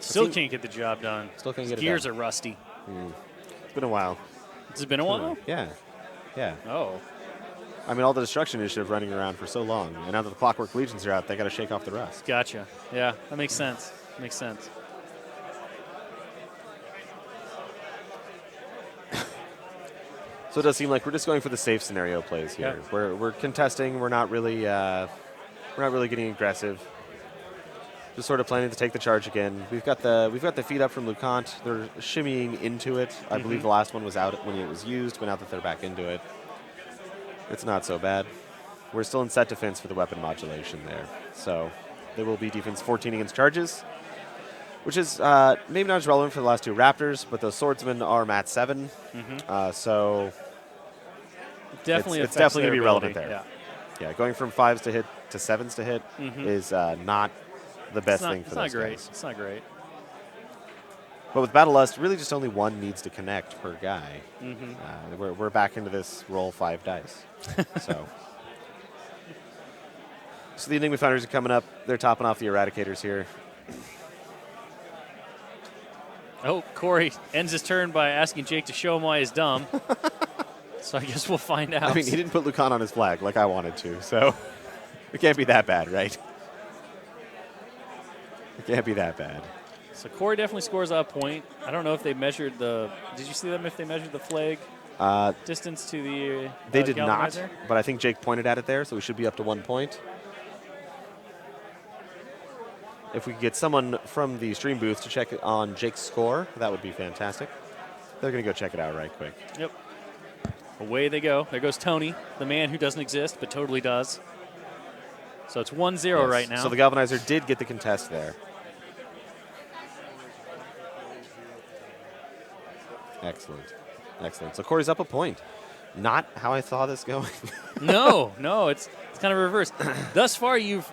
Still can't get the job done. Still can't get it done. Gears are rusty. It's been a while. Has it been a while? Yeah. Yeah. Oh. I mean, all the Destruction Initiative running around for so long. And now that the Clockwork Legions are out, they got to shake off the rust. Gotcha. Yeah, that makes sense. Makes sense. So it does seem like we're just going for the safe scenario plays here. Yeah. We're contesting. We're not really getting aggressive. Just sort of planning to take the charge again. We've got the feed up from LeConte. They're shimmying into it. I believe the last one was out when it was used, but now that they're back into it, it's not so bad. We're still in set defense for the weapon modulation there. So there will be defense 14 against charges, which is maybe not as relevant for the last 2 Raptors, but those swordsmen are Mat 7. So Definitely it's definitely going to be relevant ability. there. Yeah, going from 5s to hit to 7s to hit is not the best thing for those guys. It's not great. But with Battle Lust, really just only 1 needs to connect per guy. We're back into this roll 5 dice. So the Enigma Founders are coming up. They're topping off the Eradicators here. Oh, Corey ends his turn by asking Jake to show him why he's dumb. So I guess we'll find out. I mean, he didn't put LeConte on his flag like I wanted to, so it can't be that bad, right? It can't be that bad. So Corey definitely scores a point. I don't know if they measured the. Did you see them if they measured the flag distance to the? They did galvanizer? not, but I think Jake pointed at it there, so we should be up to 1 point. If we could get someone from the stream booth to check on Jake's score, that would be fantastic. They're going to go check it out right quick. Yep. Away they go. There goes Tony, the man who doesn't exist but totally does. So it's 1-0 right now. So the Galvanizer did get the contest there. Excellent. Excellent. So Corey's up a point. Not how I saw this going. No, it's kind of reversed. Thus far, you've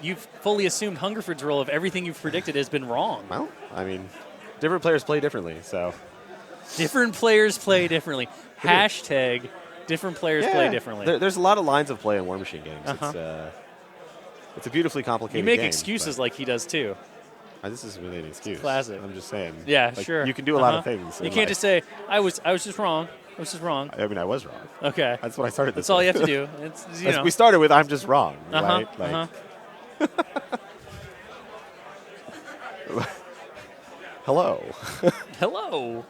fully assumed Hungerford's role of everything you've predicted has been wrong. Well, I mean, different players play differently, so. Different players play differently. Hashtag different players play differently. There's a lot of lines of play in War Machine games. It's a beautifully complicated game. You make game, excuses like he does too. This is really an excuse. Classic. I'm just saying. Yeah, like, sure. You can do a lot of things. You can't just say, I was just wrong. I was just wrong. I mean, I was wrong. Okay. That's what I started this That's all with. you have to do. It's, you know. We started with, I'm just wrong, right? Hello. Hello.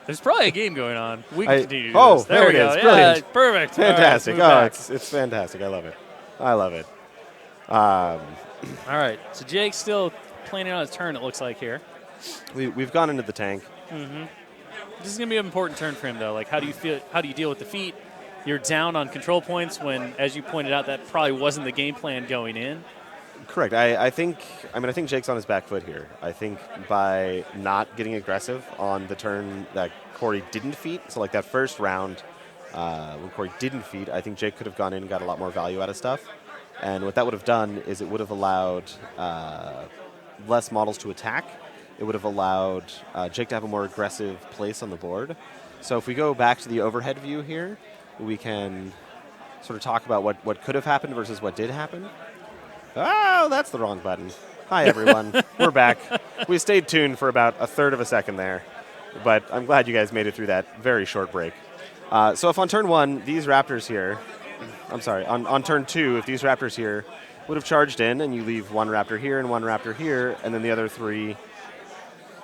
There's probably a game going on. We can continue to do Oh, this. there it is. Go. Brilliant. Yeah, perfect. Fantastic. All right, it's fantastic. I love it. I love it. All right. So Jake's still planning on his turn, it looks like here. We've gone into the tank. This is going to be an important turn for him, though. Like, how do you feel? How do you deal with defeat? You're down on control points when, as you pointed out, that probably wasn't the game plan going in. Correct. I think Jake's on his back foot here. I think by not getting aggressive on the turn that Corey didn't feat, so like that first round when Corey didn't feat, I think Jake could have gone in and got a lot more value out of stuff. And what that would have done is it would have allowed less models to attack. It would have allowed Jake to have a more aggressive place on the board. So if we go back to the overhead view here, we can sort of talk about what could have happened versus what did happen. Oh, that's the wrong button. Hi, everyone. We're back. We stayed tuned for about a third of a second there, but I'm glad you guys made it through that very short break. So if on turn 1, these Raptors here I'm sorry, on turn 2, if these raptors here would have charged in and you leave one raptor here and one raptor here, and then the other 3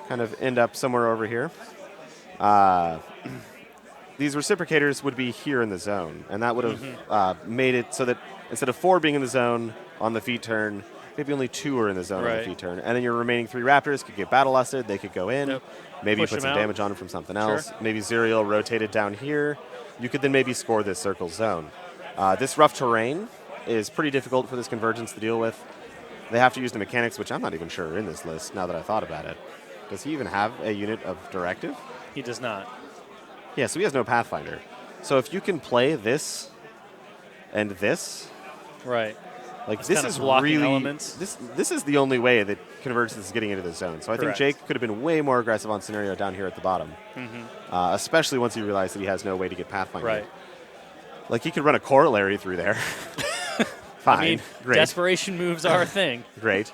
kind of end up somewhere over here. These reciprocators would be here in the zone, and that would have made it so that instead of 4 being in the zone on the feet turn, maybe only 2 are in the zone on the feet turn. And then your remaining 3 raptors could get battle lusted, they could go in, maybe Push put some out. damage on them from something else. Maybe Zerial rotated down here. You could then maybe score this circle zone. This rough terrain is pretty difficult for this Convergence to deal with. They have to use the mechanics, which I'm not even sure are in this list now that I thought about it. Does he even have a unit of directive? He does not. Yeah, so he has no Pathfinder. So if you can play this and this, Right. like It's this kind of is blocking really elements. this is the only way that Convergence is getting into the zone. So I think Correct. Jake could have been way more aggressive on scenario down here at the bottom, especially once he realized that he has no way to get Pathfinder. Right. Like he could run a corollary through there. Fine, I mean, great, desperation moves are a thing. great.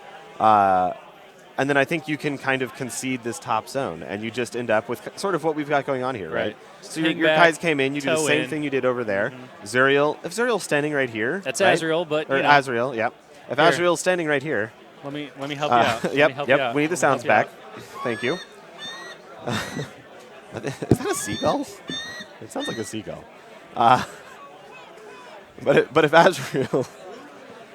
And then I think you can kind of concede this top zone, and you just end up with sort of what we've got going on here, right? So your Hang back, guys came in, you do the toe same in. thing you did over there. Zerial, if Zerial's standing right here, That's right? Azrael, but Or you know, Azrael, yep. If Here. Azrael's standing right here, let me help you out. Let me yep, help you yep. out. We need the Let me sounds help back. you Thank you. Is that a seagull? It sounds like a seagull. But if Azrael.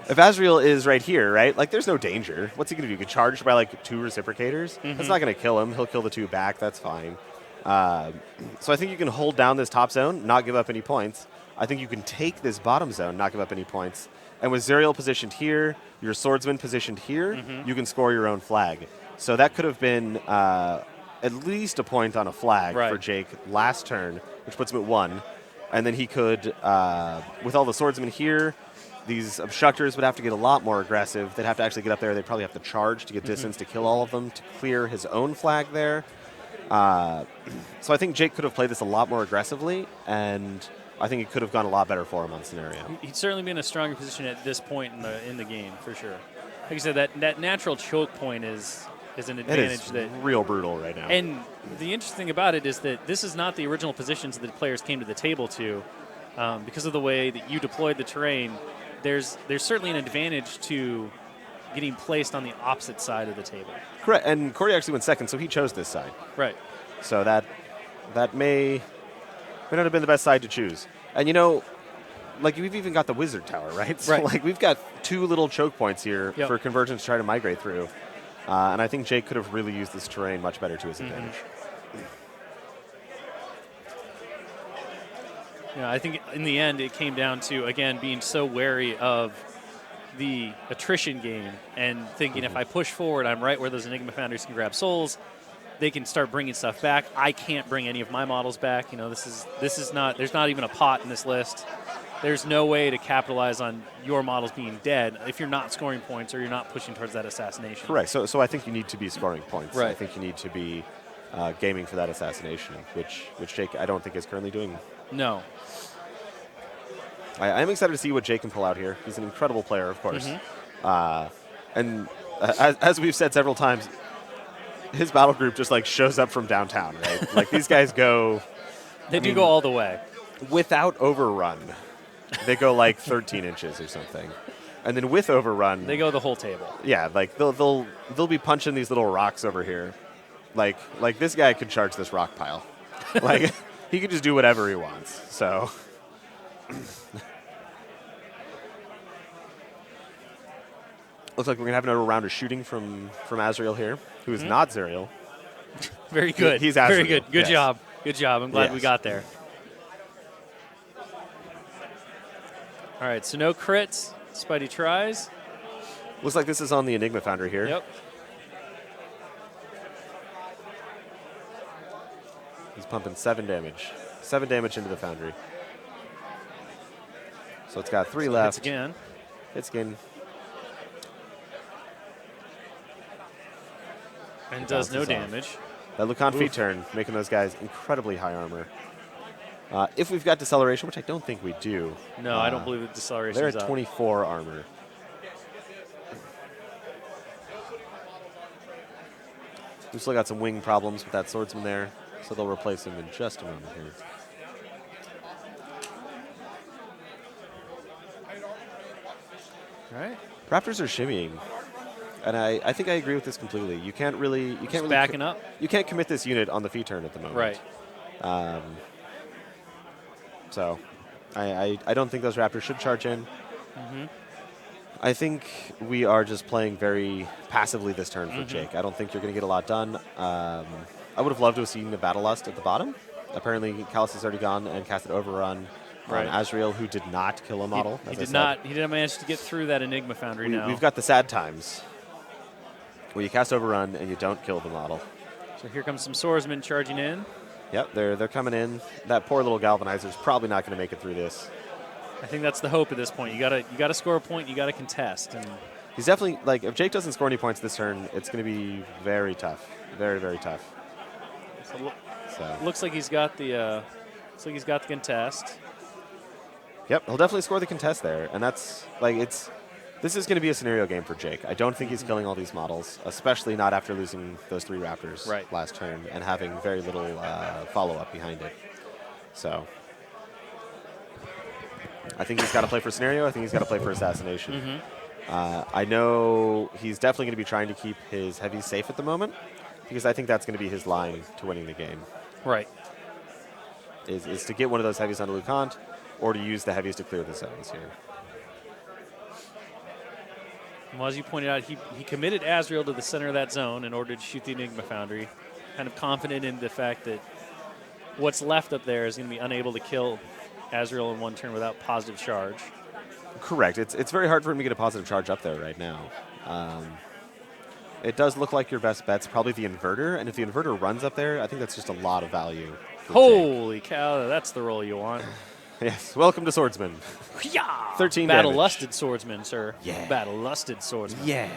If Azrael is right here, right, like there's no danger. What's he going to do? Get charged by like 2 reciprocators? That's not going to kill him. He'll kill the 2 back. That's fine. So I think you can hold down this top zone, not give up any points. I think you can take this bottom zone, not give up any points. And with Zerial positioned here, your swordsman positioned here, you can score your own flag. So that could have been at least a point on a flag for Jake last turn, which puts him at 1. And then he could, with all the swordsmen here, these obstructors would have to get a lot more aggressive. They'd have to actually get up there. They'd probably have to charge to get distance to kill all of them, to clear his own flag there. So I think Jake could have played this a lot more aggressively, and I think it could have gone a lot better for him on scenario. He'd certainly be in a stronger position at this point in the game, for sure. Like I said, that natural choke point is an advantage. It is real brutal right now. And the interesting thing about it is that this is not the original positions that the players came to the table to. Because of the way that you deployed the terrain, there's certainly an advantage to getting placed on the opposite side of the table. Correct, and Corey actually went second, so he chose this side. Right. So that may not have been the best side to choose. And you know, like we've even got the wizard tower, right? So like we've got 2 little choke points here for Convergence to try to migrate through. And I think Jake could have really used this terrain much better to his advantage. Yeah, I think in the end it came down to, again, being so wary of the attrition game and thinking if I push forward, I'm right where those Enigma Founders can grab souls. They can start bringing stuff back. I can't bring any of my models back. You know, this is not. There's not even a pot in this list. There's no way to capitalize on your models being dead if you're not scoring points or you're not pushing towards that assassination. Correct. So I think you need to be scoring points. Right. I think you need to be gaming for that assassination, which Jake I don't think is currently doing. No. I am excited to see what Jake can pull out here. He's an incredible player, of course. And as we've said several times, his battle group just like shows up from downtown, right? Like these guys go. They do go all the way. Without overrun, they go like 13 inches or something. And then with overrun, They go the whole table. yeah, like they'll be punching these little rocks over here. Like this guy could charge this rock pile. Like he could just do whatever he wants. So looks like we're gonna have another round of shooting from Azrael here, who is not Zerial. Very good. He's Very Azrael, good. Good yes. job. Good job. I'm glad we Yes. got there. All right, so no crits. Spidey tries. Looks like this is on the Enigma Founder here. Yep. He's pumping 7 damage. 7 damage into the Foundry. So it's got 3 left. Hits again. Hits again. And does no bounces off. damage. That Lucan feet turn, making those guys incredibly high armor. If we've got deceleration, which I don't think we do. No, I don't believe the deceleration They're is at up. 24 armor. We've still got some wing problems with that swordsman there, so they'll replace him in just a moment here. All right. Raptors are shimmying. And I think I agree with this completely. You can't really backing up. You can't commit this unit on the fee turn at the moment. Right. So I don't think those Raptors should charge in. Mm-hmm. I think we are just playing very passively this turn for Jake. I don't think you're going to get a lot done. I would have loved to have seen the Battle Lust at the bottom. Apparently, Callus has already gone and casted Overrun on Azrael, who did not kill a model. He did not manage to get through that Enigma Foundry now. We've got the sad times where you cast Overrun and you don't kill the model. So here comes some swordsmen charging in. Yep, they're coming in. That poor little Galvanizer is probably not going to make it through this. I think that's the hope at this point. You gotta score a point. You gotta contest. And he's definitely like, if Jake doesn't score any points this turn, it's going to be very tough, very, very tough. So looks like he's got the contest. Yep, he'll definitely score the contest there, and that's like this is going to be a scenario game for Jake. I don't think he's killing all these models, especially not after losing those 3 Raptors last turn and having very little follow-up behind it. So I think he's got to play for scenario. I think he's got to play for assassination. I know he's definitely going to be trying to keep his heavies safe at the moment because I think that's going to be his line to winning the game. Right. Is to get one of those heavies onto LeConte or to use the heavies to clear the zones here. Well, as you pointed out, he committed Azrael to the center of that zone in order to shoot the Enigma Foundry, kind of confident in the fact that what's left up there is going to be unable to kill Azrael in one turn without positive charge. Correct. It's very hard for him to get a positive charge up there right now. It does look like your best bet's probably the Inverter, and if the Inverter runs up there, I think that's just a lot of value. Holy cow, that's the roll you want. Yes, welcome to Swordsman. Yeah. 13 Battle-lusted Swordsman, sir. Yeah. Battle-lusted Swordsman. Yeah.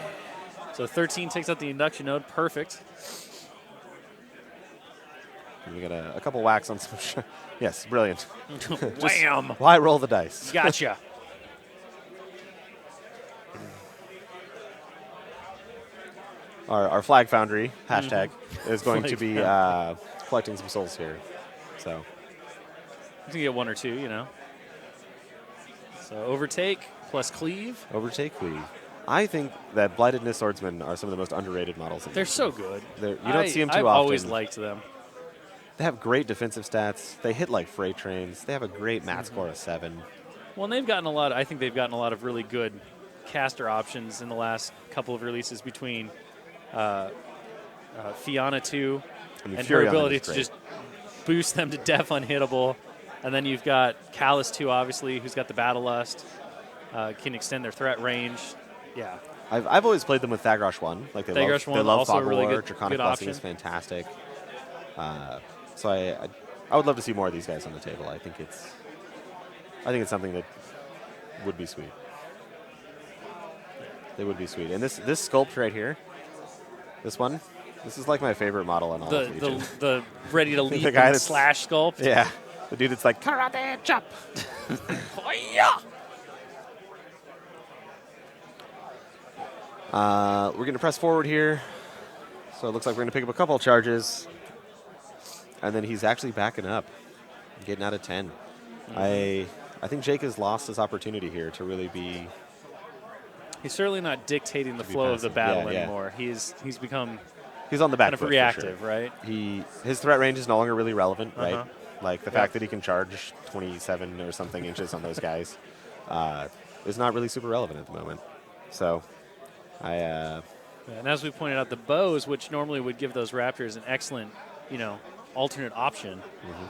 So 13 takes out the induction node. Perfect. And we got a couple whacks on some. Yes, brilliant. Wham! Why roll the dice? Gotcha. Our flag foundry hashtag is going to be collecting some souls here. So. You can get 1 or 2, you know. So overtake plus cleave. Overtake, cleave. I think that Blightedness Swordsmen are some of the most underrated models. They're so good. You don't see them too often. I've always liked them. They have great defensive stats. They hit like freight trains. They have a great mat score of 7. Well, and they've gotten a lot. I think they've gotten a lot of really good caster options in the last couple of releases between Fianna 2 and her ability to just boost them to def unhittable. And then you've got Callus 2, obviously, who's got the Battle Lust, can extend their threat range. Yeah. I've always played them with Thagrosh 1. Like they love also Fog a really War. good Draconic option. Blessing is fantastic. So I would love to see more of these guys on the table. I think it's something that would be sweet. They would be sweet. And this sculpt right here, this is like my favorite model in all of Legion. The ready to leap the guy and slash sculpt. Yeah. The dude that's like, karate chop. We're going to press forward here. So it looks like we're going to pick up a couple of charges. And then he's actually backing up, getting out of 10. I think Jake has lost his opportunity here to really be... He's certainly not dictating the flow of the battle anymore. He's become... He's on the back kind of foot, reactive, sure. right? His threat range is no longer really relevant, right? Like the fact that he can charge 27 or something inches on those guys is not really super relevant at the moment. So, and as we pointed out, the bows, which normally would give those Raptors an excellent, alternate option,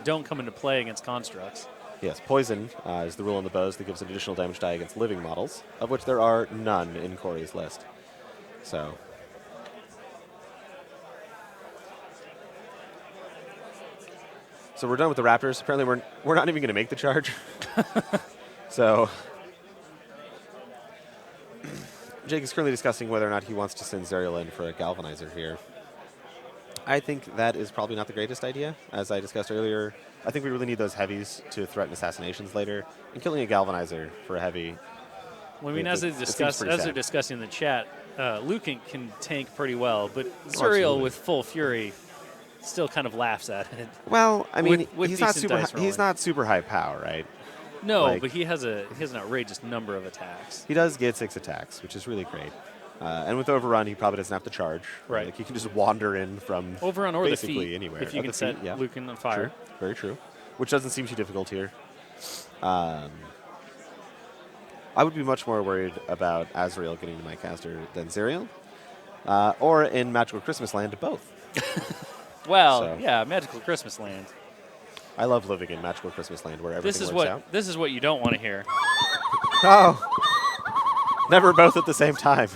don't come into play against constructs. Yes, poison is the rule on the bows that gives an additional damage die against living models, of which there are none in Corey's list. So. So we're done with the Raptors. Apparently we're not even going to make the charge. So Jake is currently discussing whether or not he wants to send Zerial in for a Galvanizer here. I think that is probably not the greatest idea. As I discussed earlier, I think we really need those heavies to threaten assassinations later. And killing a Galvanizer for a heavy... Well, I mean, as they're discussing in the chat, Lucan can tank pretty well, but Zerial with full fury still kind of laughs at it. Well, I mean, with he's not super high power, right? No, Like, but he has an outrageous number of attacks. he does get 6 attacks, which is really great. And with Overrun, he probably doesn't have to charge. Right. Like, he can just wander in from Overrun or the basically feet, anywhere. if you Or can the set feet, yeah. Lucan on fire. True. Very true. Which doesn't seem too difficult here. I would be much more worried about Azrael getting to my caster than Zerial. Or in Magical Christmas Land, both. Well, So. yeah, Magical Christmas Land. I love living in Magical Christmas Land where everything works out. This is what you don't want to hear. Oh. Never both at the same time.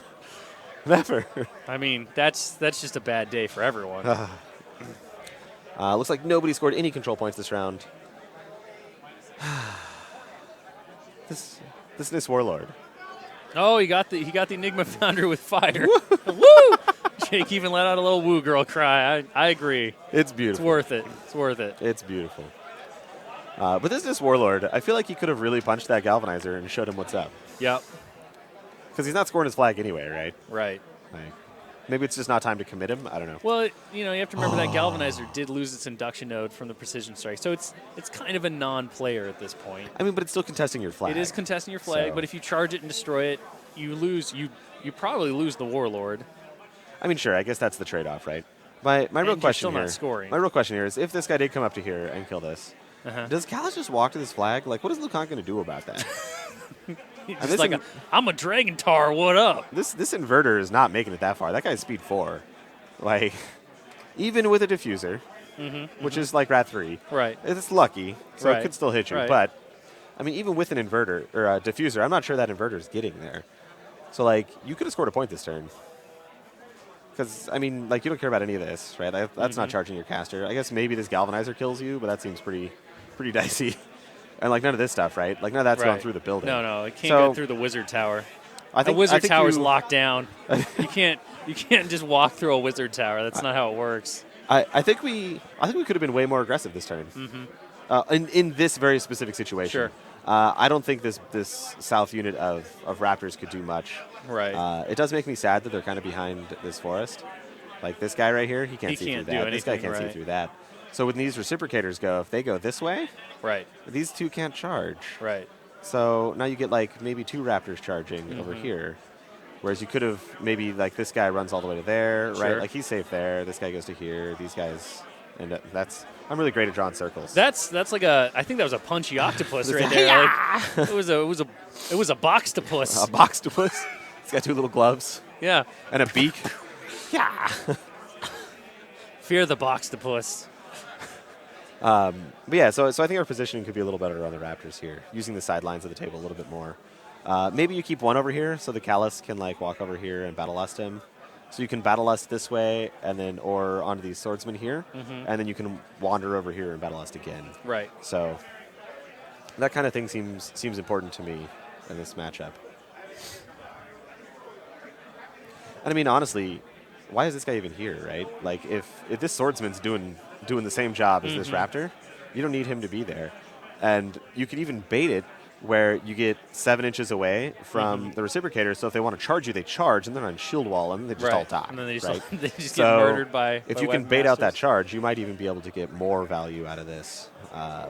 Never. I mean, that's just a bad day for everyone. Looks like nobody scored any control points this round. this Warlord. Oh, he got the Enigma Founder with fire. Woo! Jake even let out a little woo girl cry. I agree. It's beautiful. It's worth it. It's worth it. It's beautiful. But this Warlord, I feel like he could have really punched that Galvanizer and showed him what's up. Yep. Because he's not scoring his flag anyway, right? Right. Like, maybe it's just not time to commit him. I don't know. Well, you have to remember that Galvanizer did lose its induction node from the Precision Strike, so it's kind of a non-player at this point. I mean, but it's still contesting your flag. It is contesting your flag, So. but if you charge it and destroy it, you lose. You probably lose the Warlord. I mean, sure. I guess that's the trade-off, right? My real you're question still here. not scoring. My real question here is, if this guy did come up to here and kill this, does Callus just walk to this flag? Like, what is Lucan going to do about that? Just like I'm a Dragon Tar. What up? This inverter is not making it that far. That guy's speed 4. Like, even with a diffuser, which is like Rat 3, Right. it's lucky, so it could still hit you. Right. But, I mean, even with an inverter or a diffuser, I'm not sure that inverter is getting there. So, like, you could have scored a point this turn. Because, I mean, like, you don't care about any of this, right? That's not charging your caster. I guess maybe this Galvanizer kills you, but that seems pretty dicey. And, like, none of this stuff, right? Like, none of that's going through the building. No, it can't So, go through the Wizard Tower. I think the Wizard Tower's you- locked down. You can't just walk through a Wizard Tower. That's not how it works. I think we could have been way more aggressive this turn. In this very specific situation. Sure. I don't think this south unit of Raptors could do much. Right. It does make me sad that they're kind of behind this forest. Like this guy right here, he can't see can't through do that. This guy anything, can't see right. through that. So when these reciprocators go, if they go this way, Right. these two can't charge. Right. So now you get like maybe 2 Raptors charging over here. Whereas you could have maybe like this guy runs all the way to there, right? Sure. Like he's safe there. This guy goes to here. These guys, and I'm really great at drawing circles. That's like I think that was a punchy octopus right there. Like, it was a boxtopus. A boxtopus. He's got 2 little gloves Yeah. and a beak. Yeah. Fear the boxtopus. But yeah, so I think our positioning could be a little better on the Raptors here, using the sidelines of the table a little bit more. Maybe you keep 1 over here so the Callus can like walk over here and battle lust him. So you can battle lust this way and then or onto these swordsmen here, and then you can wander over here and battle lust again. Right. So that kind of thing seems important to me in this matchup. And I mean, honestly, why is this guy even here, right? Like, if this swordsman's doing the same job as this raptor, you don't need him to be there. And you could even bait it where you get 7 inches away from the reciprocator, so if they want to charge you, they charge, and they're on shield wall, and then they just all die. And then they just, right? they just So get murdered by if by you can weapon bait out that masters. charge, you might even be able to get more value out of this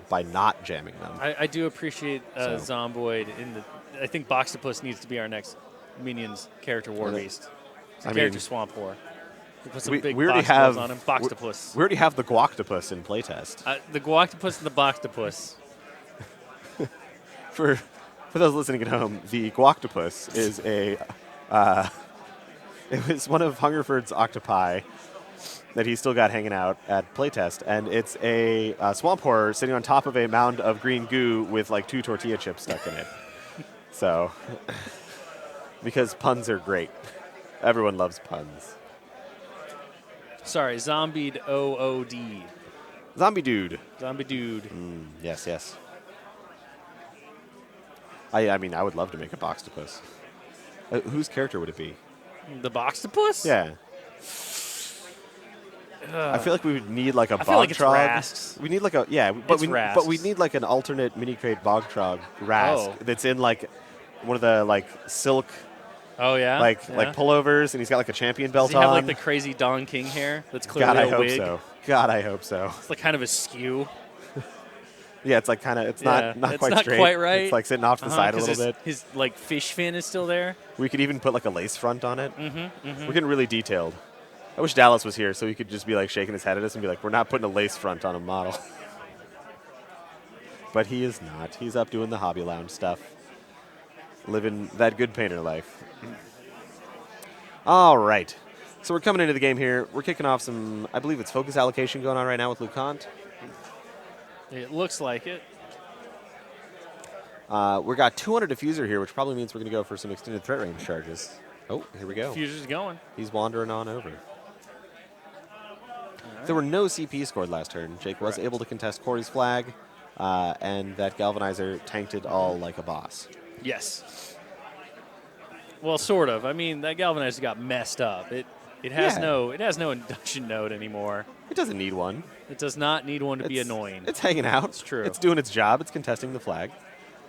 by not jamming them. I do appreciate So. Zomboid I think Boxtopus needs to be our next Minions character war beast. It's a I character mean, swamp war. We put some we big already Boxtopus have on him. Boxtopus. We already have the Guoctopus in playtest. The Guoctopus and the Boxtopus. For those listening at home, the Guoctopus is it was one of Hungerford's octopi that he's still got hanging out at playtest, and it's a swamp horror sitting on top of a mound of green goo with like 2 tortilla chips stuck in it. So, because puns are great. Everyone loves puns. Sorry, Zombied OOD. Zombie dude. Zombie dude. Yes. I mean, I would love to make a Boxtopus. Whose character would it be? The Boxtopus? Yeah. I feel like we would need like a I feel like it's Bogtrog. Rask's. We need like a It's we Rask's. need like an alternate mini crate Bogtrog Rask Oh. that's in like one of the like silk Oh, yeah? like Yeah. pullovers, and he's got like a champion belt Does he have on. like the crazy Don King hair? That's clearly God, I a hope wig. so. God, I hope so. It's like kind of a skew. Yeah, it's like kind of, it's Yeah, not it's quite not straight. quite right. It's like sitting off to the side a 'cause little bit. His like fish fin is still there. We could even put like a lace front on it. We're getting really detailed. I wish Dallas was here so he could just be like shaking his head at us and be like, we're not putting a lace front on a model. But he is not. He's up doing the Hobby Lounge stuff. Living that good painter life. All right. So we're coming into the game here. We're kicking off some, I believe it's focus allocation going on right now with LeConte. It looks like it. We got 200 diffuser here, which probably means we're going to go for some extended threat range charges. Oh, here we go. Fuser's going. He's wandering on over. There were no CP scored last turn. Jake was Correct. able to contest Corey's flag, and that galvanizer tanked it all like a boss. Yes. Well, sort of. I mean, that galvanizer got messed up. It has Yeah. no induction node anymore. It doesn't need one. It does not need one to be annoying. It's hanging out. It's true. It's doing its job. It's contesting the flag.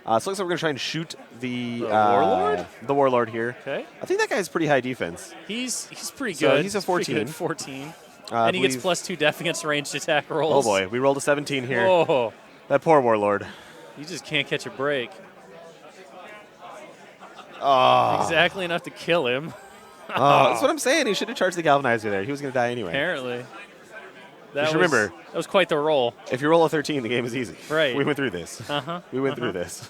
So it looks like we're going to try and shoot the Warlord? The Warlord here. Okay. I think that guy's pretty high defense. He's pretty So good. he's a pretty good 14. 14. I And he gets believe- +2 def against ranged attack Oh rolls. boy, we rolled a 17 here. Oh, That poor Warlord. you just can't catch a break. Oh, Exactly enough to kill him. that's what I'm saying. He should have charged the galvanizer there. He was going to die anyway. Apparently. Just remember- that was quite the roll. If you roll a 13, the game is easy. Right. We went through this. Uh-huh. We went through this.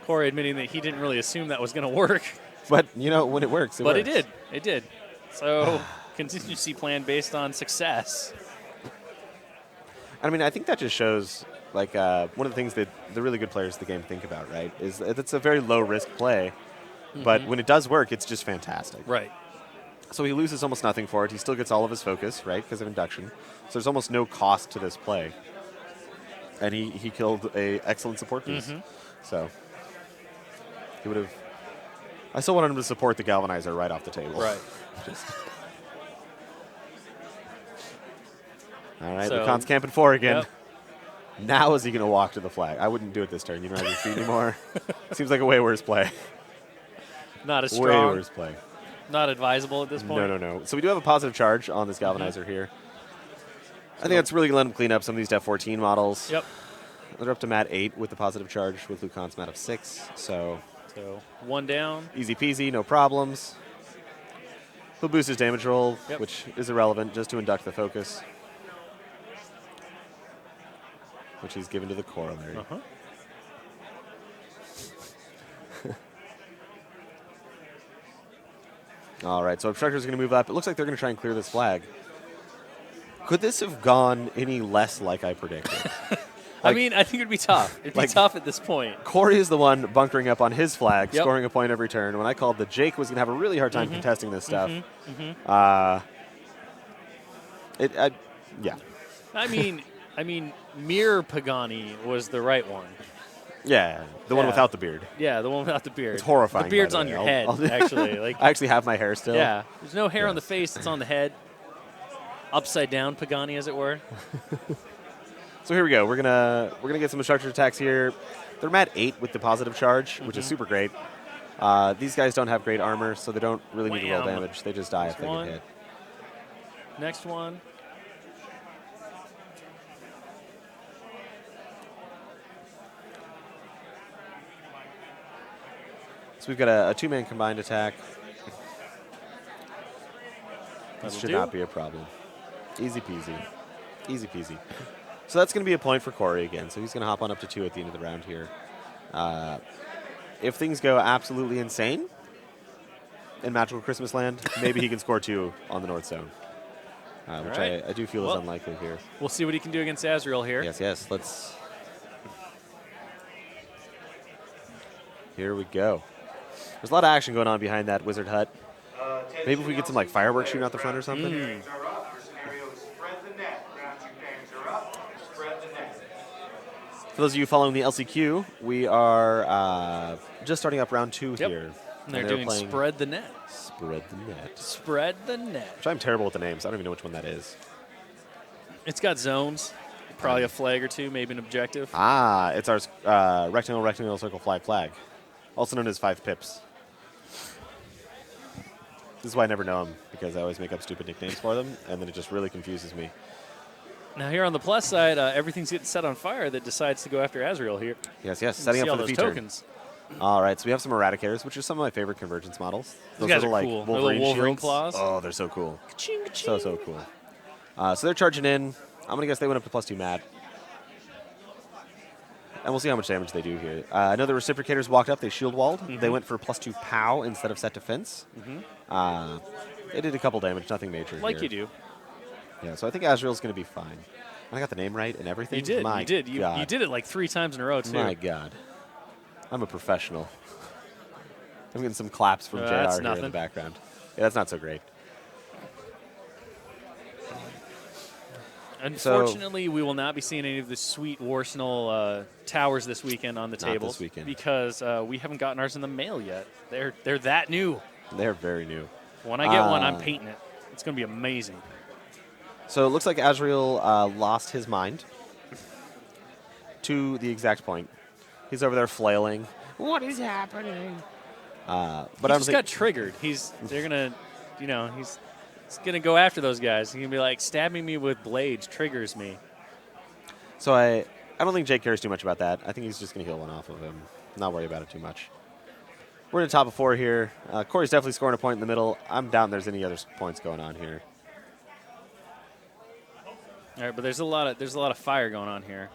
Corey admitting that he didn't really assume that was going to work. But, you know, when it works, it But works. it did. It did. So, contingency plan based on success. I mean, I think that just shows, like, one of the things that the really good players of the game think about, right, is that it's a very low-risk play. But when it does work, it's just fantastic. Right. So he loses almost nothing for it. He still gets all of his focus, right, because of induction. So there's almost no cost to this play. And he killed a excellent support piece. So he would have... I still wanted him to support the galvanizer right off the table. Right. Just... All right, So- LeConte's camping 4 again. Yep. Now is he going to walk to the flag? I wouldn't do it this turn. You don't have your feet anymore. Seems like a way worse play. Not as Way strong. worse play. Not advisable at this point. No. So we do have a positive charge on this galvanizer here. I think that's really going to let him clean up some of these Def 14 models. Yep. They're up to mat 8 with the positive charge with LeConte's mat of 6. So So, one down. easy peasy, no problems. He'll boost his damage roll, Yep. which is irrelevant, just to induct the focus. Which he's given to the corollary. Uh-huh. All right, so Obstructor's going to move up. It looks like they're going to try and clear this flag. Could this have gone any less like I predicted? I mean, I think it'd be tough. It'd be like- tough at this point. Corey is the one bunkering up on his flag, Yep. scoring a point every turn. When I called that Jake was going to have a really hard time contesting this stuff. Yeah. I mean, Mir Pagani was the right one. Yeah, the one Yeah. without the beard. Yeah, the one without the beard. It's horrifying, The beard's by the on way. your I'll- head, I'll- actually. Like, I actually have my hair still. yeah, there's no hair on the Yes. face. It's on the head. Upside down Pagani, as it were. So here we go. We're gonna get some structured attacks here. They're mat 8 with the positive charge, which is super great. These guys don't have great armor, so they don't really need to roll Wham. damage. They just die if they one. get hit. Next one. So we've got a 2-man combined attack. This That'll should do. not be a problem. Easy peasy. Easy peasy. So that's going to be a point for Corey again. So he's going to hop on up to 2 at the end of the round here. If things go absolutely insane in Magical Christmas Land, maybe he can score 2 on the North Zone. Which right. I do feel Well- is unlikely here. We'll see what he can do against Azrael here. Yes. Let's... Here we go. There's a lot of action going on behind that wizard hut. Maybe if we get some like fireworks shooting out the front or something. For those of you following the LCQ, we are just starting up round 2 Yep. here. And they're doing playing Spread the Net. Spread the Net. Spread the Net. Which I'm terrible with the names. I don't even know which one that is. It's got zones. Probably a flag or two, maybe an objective. It's our rectangle, rectangle, circle, flag, flag. Also known as 5 pips. This is why I never know them, because I always make up stupid nicknames for them, and then it just really confuses me. Now here on the plus side, everything's getting set on fire that decides to go after Azrael here. Yes, setting See up all for the those feature. tokens. All right, so we have some Eradicators, which are some of my favorite Convergence models. Those guys little, are cool. They're Wolverine, little Wolverine shields. claws. Oh, they're so cool. Ka-ching, ka-ching. So cool. So they're charging in. I'm going to guess they went up to +2 mad. And we'll see how much damage they do here. I know the Reciprocators walked up. They shield walled. They went for +2 POW instead of set defense. They did a couple damage, nothing major Like here. you do. Yeah, so I think Azrael's going to be fine. And I got the name right and everything. You did. My you did. God. You did it like 3 times in a row, too. My God. I'm a professional. I'm getting some claps from JR that's here nothing. in the background. Yeah, that's not so great. Unfortunately, we will not be seeing any of the sweet Warsenal towers this weekend on the tables. this weekend. Because we haven't gotten ours in the mail yet. They're that new. They're very new. When I get one, I'm painting it. It's going to be amazing. So it looks like Azrael lost his mind to the exact point. He's over there flailing. What is happening? But He I just got triggered. They're gonna, he's gonna go after those guys. He's gonna be like, stabbing me with blades triggers me. So I don't think Jake cares too much about that. I think he's just gonna heal one off of him. Not worry about it too much. We're in the top of 4 here. Corey's definitely scoring a point in the middle. I'm doubting there's any other points going on here. All right, but there's a lot of fire going on here.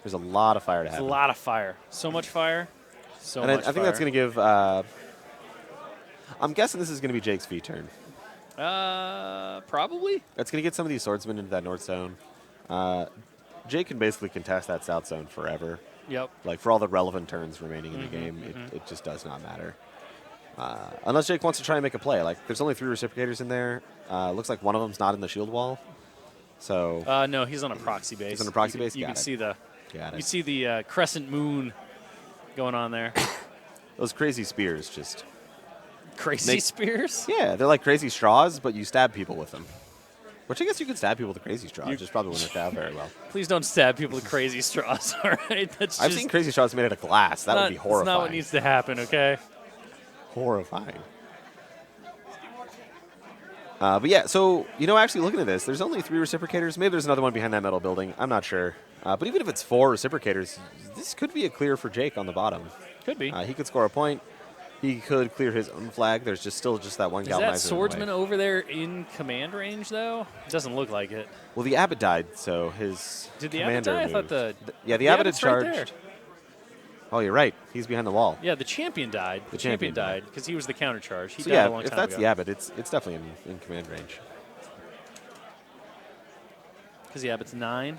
There's a lot of fire to There's happen. a lot of fire. So much fire. So And much I think that's going to give. I'm guessing this is going to be Jake's V turn. Probably. That's going to get some of these swordsmen into that north zone. Jake can basically contest that south zone forever. Yep. Like for all the relevant turns remaining in the game, it just does not matter. Unless Jake wants to try and make a play. Like there's only 3 reciprocators in there. Looks like one of them's not in the shield wall. So. No, he's on a proxy base. He's on a proxy base. You Got can it. see the. Got it. You see the crescent moon going on there. Those crazy spears just. Crazy spears? Yeah, they're like crazy straws, but you stab people with them. Which I guess you could stab people with a crazy straw. It just probably wouldn't work out very well. Please don't stab people with crazy straws, all right? I've seen crazy straws made out of glass. That would be horrifying. That's not what needs to happen, okay? Horrifying. But yeah, so, actually looking at this, there's only 3 reciprocators. Maybe there's another one behind that metal building. I'm not sure. But even if it's 4 reciprocators, this could be a clear for Jake on the bottom. Could be. He could score a point. He could clear his own flag. There's still that one galvanizer. Is that in the swordsman way. over there in command range, though? It doesn't look like it. Well, the abbot died, so his Did the commander abbot die? I thought moved. The abbot had abbot's right charged. there. Oh, you're right. He's behind the wall. Yeah, the champion died. The champion died because he was the counter charge. He So died a yeah, long if time that's ago. the abbot, it's definitely in command range. Because the abbot's 9.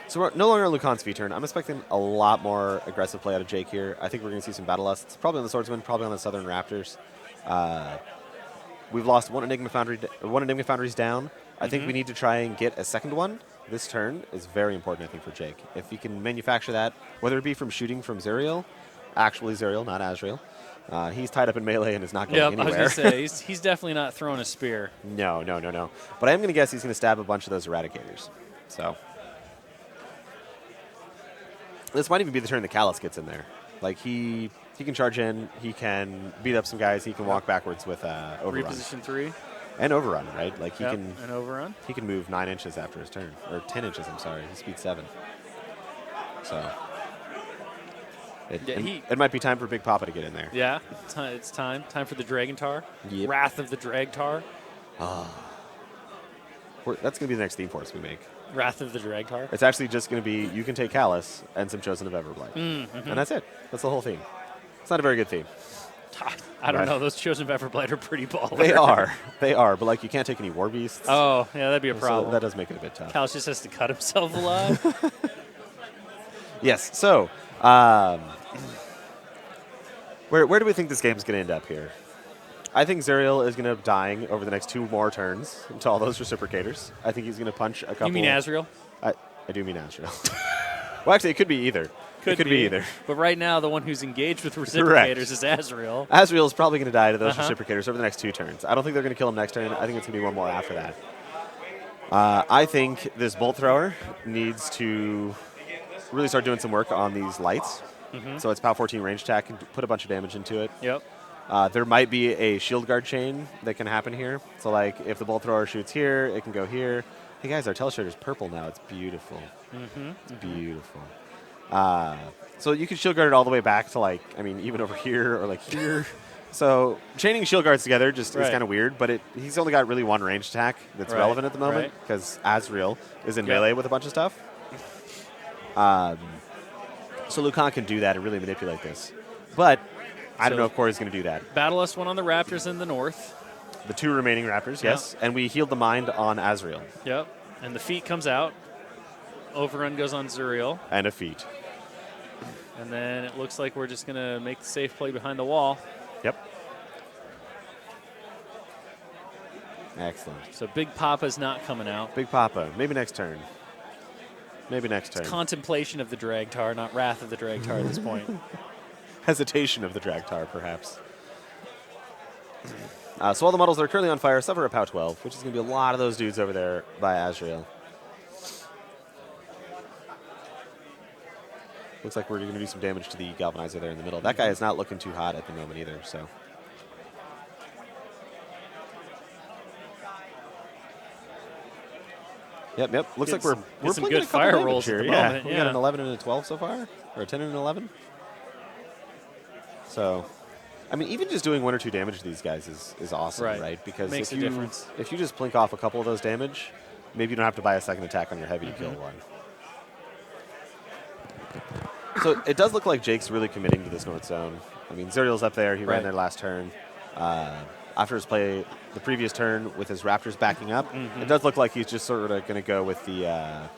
So we're no longer on Lucan's V turn. I'm expecting a lot more aggressive play out of Jake here. I think we're going to see some battle lusts. Probably on the swordsman, probably on the Southern Raptors. We've lost one Enigma Foundry's down. I think we need to try and get a second one. This turn is very important, I think, for Jake. If he can manufacture that, whether it be from shooting from Zerial, actually Zerial, not Azrael. He's tied up in melee and is not going anywhere. I was going to say, he's definitely not throwing a spear. No. But I am going to guess he's going to stab a bunch of those Eradicators. So this might even be the turn that Callus gets in there. Like he can charge in, he can beat up some guys, he can walk backwards with overrun. Reposition 3. And overrun, right? Like he can and overrun. He can move 9 inches after his turn, or 10 inches. I'm sorry, his speed 7. So it might be time for Big Papa to get in there. Yeah, it's time for the Dragon Tar. Yep. Wrath of the Drag Tar. That's going to be the next theme force we make. Wrath of the Drag Tar. It's actually just going to be you can take Callus and some Chosen of Everblight, and that's it. That's the whole theme. It's not a very good theme. I don't know. Those Chosen of Everblight are pretty baller. They are. But like you can't take any War Beasts. Oh, yeah, that'd be a problem. So that does make it a bit tough. Callus just has to cut himself alive. Yes. So, where do we think this game is going to end up here? I think Zerial is going to end up dying over the next 2 more turns to all those reciprocators. I think he's going to punch a couple. You mean Azrael? I do mean Azrael. Well, actually, it could be either. It could be either. But right now, the one who's engaged with reciprocators is Azrael. Azrael is probably going to die to those reciprocators over the next 2 turns. I don't think they're going to kill him next turn. I think it's going to be one more after that. I think this bolt thrower needs to really start doing some work on these lights. So it's POW 14 range attack and put a bunch of damage into it. Yep. There might be a shield guard chain that can happen here. So like if the bolt thrower shoots here, it can go here. Hey guys, our Telestrator's purple now. It's beautiful. It's beautiful. So you can shield guard it all the way back to like, I mean, even over here or like here. So chaining shield guards together just is kind of weird, but he's only got really one range attack that's relevant at the moment because Azrael is in melee with a bunch of stuff. So Lucan can do that and really manipulate this. But I don't know if Corey's going to do that. Battle us one on the Raptors in the north. The 2 remaining Raptors, yes. And we healed the mind on Azrael. Yep. And the feat comes out. Overrun goes on Zuriel. And a feat. And then it looks like we're just going to make the safe play behind the wall. Yep. Excellent. So Big Papa's not coming out. Big Papa. Maybe next turn. Maybe next turn. Contemplation of the Dragtar, not Wrath of the Dragtar at this point. Hesitation of the Dragtar, perhaps. So all the models that are currently on fire suffer a POW 12, which is going to be a lot of those dudes over there by Azrael. Looks like we're going to do some damage to the Galvanizer there in the middle. That guy is not looking too hot at the moment either, so... Yep. Looks like we're some playing good a couple fire damage rolls here. at the moment. We got an 11 and a 12 so far, or a 10 and an 11. So, I mean, even just doing 1 or 2 damage to these guys is awesome, right? Because Makes a difference. If you just plink off a couple of those damage, maybe you don't have to buy a second attack on your heavy to kill one. So it does look like Jake's really committing to this north zone. I mean, Zuriel's up there. He ran there last turn. After his play the previous turn with his Raptors backing up, it does look like he's just sort of going to go with the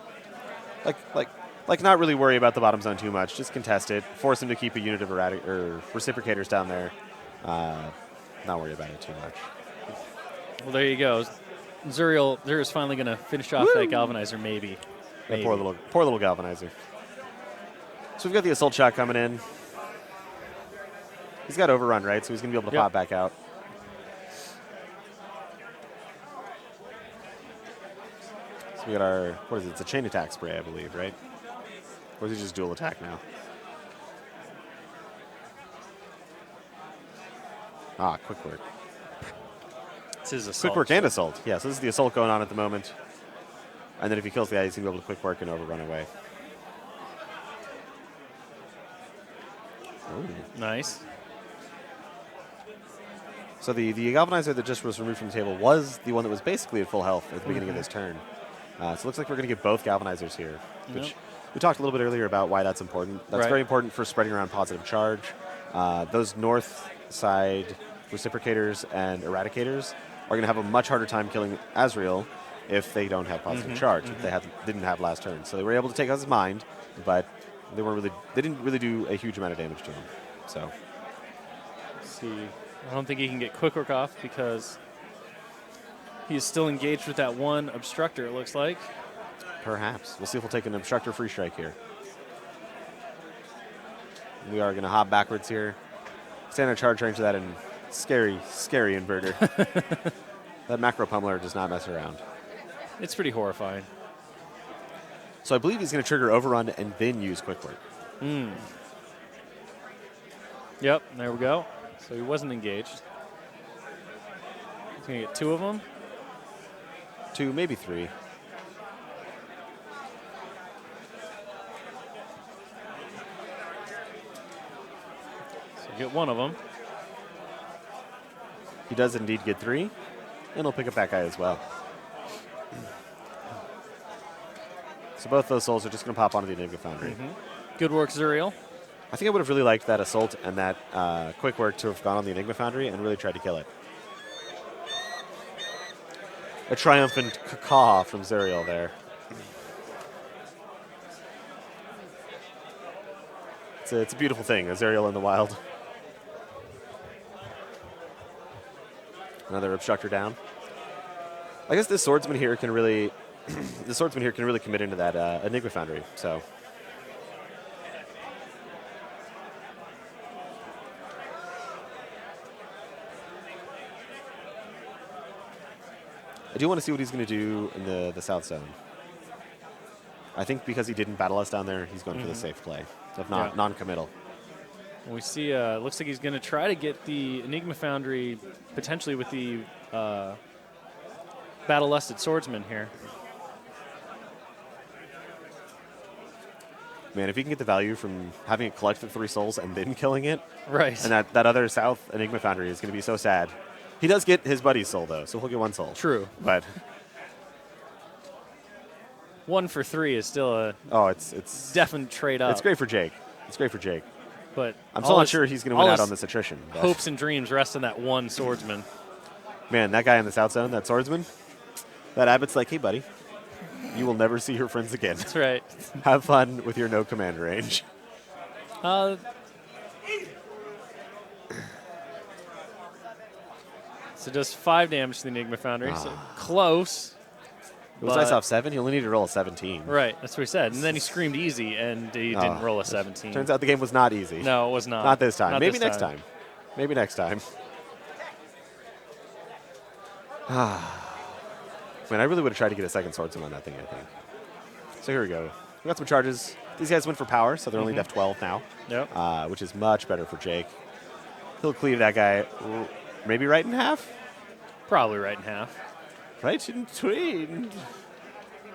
like not really worry about the bottom zone too much. Just contest it, force him to keep a unit of reciprocators down there. Not worry about it too much. Well, there you go. Zuriel's finally going to finish off that Galvanizer, maybe. That poor little Galvanizer. So we've got the assault shot coming in. He's got overrun, right? So he's going to be able to pop back out. So we got our, what is it? It's a chain attack spray, I believe, right? Or is it just dual attack now? Ah, quick work. It's his assault. Quick work and assault. Yeah, so this is the assault going on at the moment. And then if he kills the guy, he's going to be able to quick work and overrun away. Ooh. Nice. So the Galvanizer that just was removed from the table was the one that was basically at full health at the beginning of this turn. So it looks like we're going to get both Galvanizers here, which we talked a little bit earlier about why that's important. That's very important for spreading around positive charge. Those north side reciprocators and eradicators are going to have a much harder time killing Azrael if they don't have positive charge, if they didn't have last turn. So they were able to take out his mind, but they didn't really do a huge amount of damage to him. So let's see. I don't think he can get quick work off because he's still engaged with that one obstructor, it looks like. Perhaps. We'll see if we'll take an obstructor free strike here. We are going to hop backwards here. Stand in charge range of that and scary inverter. That macro pummeler does not mess around. It's pretty horrifying. So I believe he's going to trigger overrun and then use quick work. Yep, there we go. So he wasn't engaged. He's going to get 2 of them. 2, maybe 3. So get 1 of them. He does indeed get 3, and he'll pick up that guy as well. So both those souls are just going to pop onto the Enigma Foundry. Good work, Zuriel. I think I would have really liked that assault and that quick work to have gone on the Enigma Foundry and really tried to kill it. A triumphant caw from Zuriel there. It's a beautiful thing, a Zuriel in the wild. Another obstructor down. I guess this swordsman here can really commit into that Enigma Foundry. So I do want to see what he's going to do in the south zone. I think because he didn't battle us down there, he's going for the safe play. So if not, non-committal. We see, looks like he's going to try to get the Enigma Foundry potentially with the battle-lusted swordsman here. Man, if he can get the value from having it collect the 3 souls and then killing it, right? And that other South Enigma Foundry is going to be so sad. He does get his buddy's soul, though, so he'll get 1 soul. True. But 1 for 3 is still a it's definite trade-up. It's great for Jake. It's great for Jake. But I'm still not sure he's going to win out on this attrition. But hopes and dreams rest on that 1 swordsman. Man, that guy in the South Zone, that swordsman, that Abbott's like, hey, buddy, you will never see your friends again. That's right. Have fun with your no command range. So does 5 damage to the Enigma Foundry. So close. It was dice off 7. You only need to roll a 17. Right, that's what he said. And then he screamed easy, and he didn't roll a 17. Turns out the game was not easy. No, it was not. Not this time. Not Maybe this next time. Maybe next time. Man, I really would have tried to get a second swordsman on that thing, I think. So here we go. We got some charges. These guys went for power, so they're only def 12 now. Yep. Which is much better for Jake. He'll cleave that guy maybe right in half? Probably right in half. Right in between.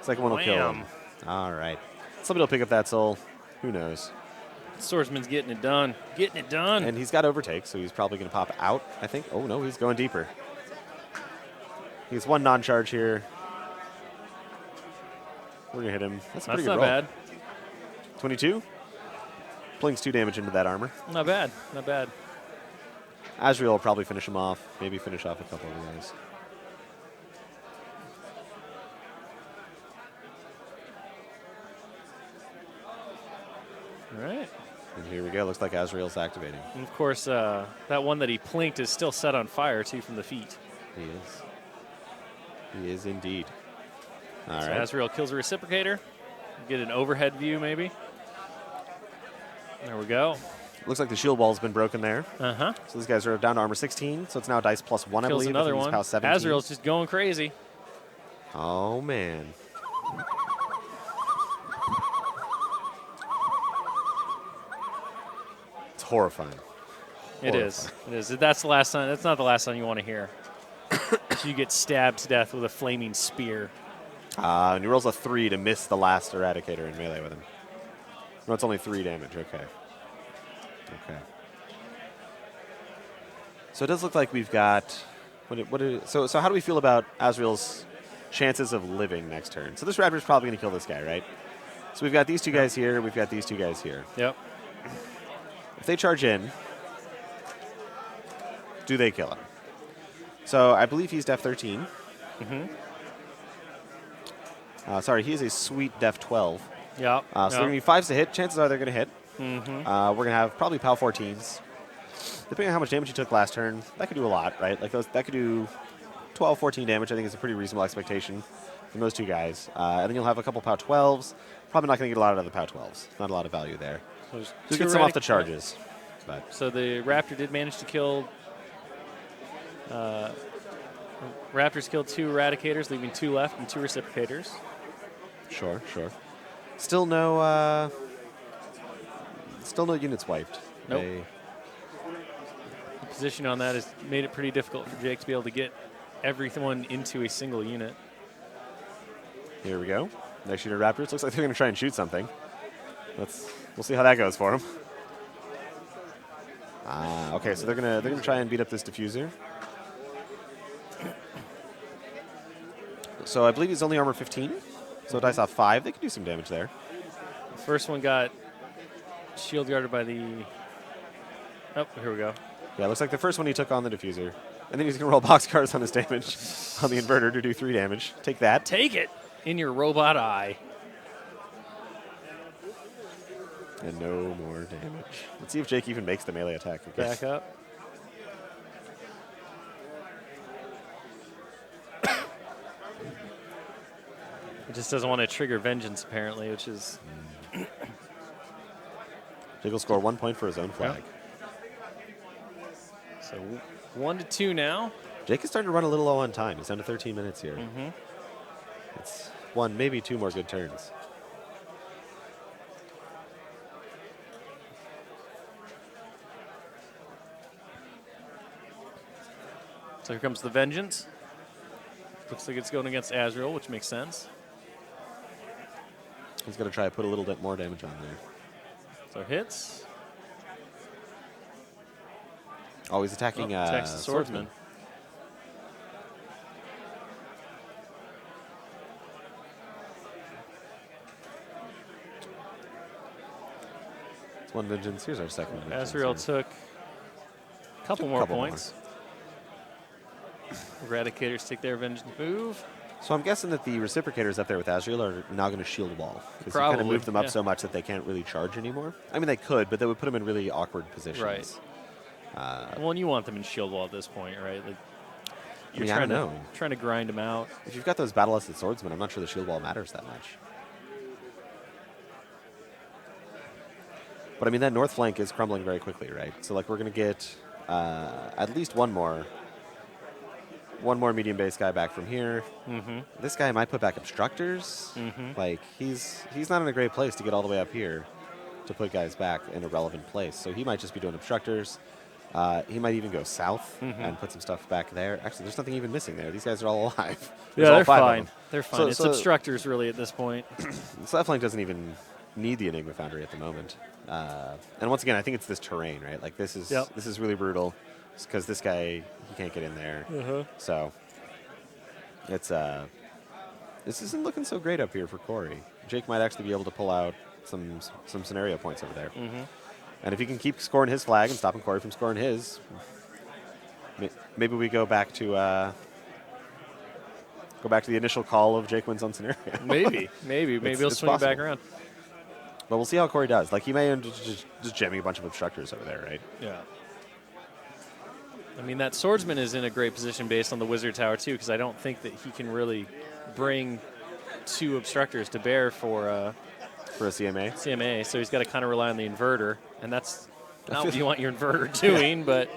Second one will kill him. All right. Somebody will pick up that soul. Who knows? Swordsman's getting it done. Getting it done. And he's got overtake, so he's probably going to pop out, I think. Oh, no, he's going deeper. He's 1 non-charge here. We're going to hit him. That's a pretty good roll. Not bad. 22. Plings 2 damage into that armor. Not bad. Not bad. Azrael will probably finish him off. Maybe finish off a couple of guys. All right. And here we go. Looks like Azrael's activating. And of course, that one that he plinked is still set on fire, too, from the feet. He is. He is indeed. All so right. Azrael kills a reciprocator. Get an overhead view, maybe. There we go. Looks like the shield wall's been broken there. Uh-huh. So these guys are down to armor 16, so it's now dice plus 1, I Kills believe. another one. Power 17. Azrael's just going crazy. Oh, man. It's horrifying. It is. It is. That's the last time. That's not the last time you want to hear. So you get stabbed to death with a flaming spear. And he rolls a 3 to miss the last Eradicator in melee with him. No, it's only 3 damage. Okay. Okay. So it does look like we've got... So how do we feel about Azrael's chances of living next turn? So this Raptor's probably going to kill this guy, right? So we've got these 2 guys here. We've got these 2 guys here. Yep. If they charge in, do they kill him? So I believe he's def 13. Sorry, he is a sweet def 12. Yep. So they're going to be 5s to hit. Chances are they're going to hit. We're going to have probably POW 14s. Depending on how much damage he took last turn, that could do a lot, right? Like that could do 12, 14 damage. I think is a pretty reasonable expectation from those 2 guys. And then you'll have a couple POW 12s. Probably not going to get a lot out of the POW 12s. Not a lot of value there. So get some off the charges. But so the Raptor did manage to kill... Raptors killed 2 Eradicators, leaving 2 left and 2 Reciprocators. Sure. Still no units wiped. Nope. The position on that has made it pretty difficult for Jake to be able to get everyone into a single unit. Here we go. Next shooter Raptors. Looks like they're going to try and shoot something. We'll see how that goes for them. Okay, so they're gonna try and beat up this diffuser. So I believe he's only armor 15. So dice off 5. They could do some damage there. The first one got shield guarded by the... Oh, here we go. Yeah, looks like the first one he took on the diffuser. And then he's going to roll boxcars on his damage on the inverter to do 3 damage. Take that. Take it in your robot eye. And no more damage. Let's see if Jake even makes the melee attack. Okay. Back up. It just doesn't want to trigger vengeance, apparently, which is... Jake will score 1 point for his own flag. Yep. So 1-2 now. Jake is starting to run a little low on time. He's down to 13 minutes here. It's 1, maybe 2 more good turns. So here comes the Vengeance. Looks like it's going against Azrael, which makes sense. He's going to try to put a little bit more damage on there. So hits. Oh, he's attacking attacks the Swordsman. It's one Vengeance. Here's our second Vengeance. Azrael took a couple more points. Eradicators take their Vengeance move. So I'm guessing that the Reciprocators up there with Azrael are now going to shield wall. Because you Probably, kind of move them up so much that they can't really charge anymore. I mean, they could, but they would put them in really awkward positions. Right. Well, and you want them in shield wall at this point, right? Like, you're I don't know. Trying to grind them out. If you've got those battle-tested swordsmen, I'm not sure the shield wall matters that much. But I mean, that north flank is crumbling very quickly, right? So like we're going to get at least one more medium base guy back from here. This guy might put back obstructors. Like he's not in a great place to get all the way up here to put guys back in a relevant place. So he might just be doing obstructors. He might even go south and put some stuff back there. Actually, there's nothing even missing there. These guys are all alive. Yeah, they're fine. They're fine. It's obstructors really at this point. So that flank doesn't even need the Enigma Foundry at the moment. And once again, I think it's this terrain, right? Like this is really brutal because this guy, he can't get in there. So it's this isn't looking so great up here for Corey. Jake might actually be able to pull out some scenario points over there. And if he can keep scoring his flag and stopping Corey from scoring his, maybe we go back to the initial call of Jake wins on scenario. maybe he'll swing it back around. But we'll see how Corey does. Like he may end up just jamming a bunch of obstructors over there, right? Yeah. I mean, that swordsman is in a great position based on the wizard tower too, because I don't think that he can really bring two obstructors to bear for a CMA. So he's got to kind of rely on the inverter, and that's not what you want your inverter doing. But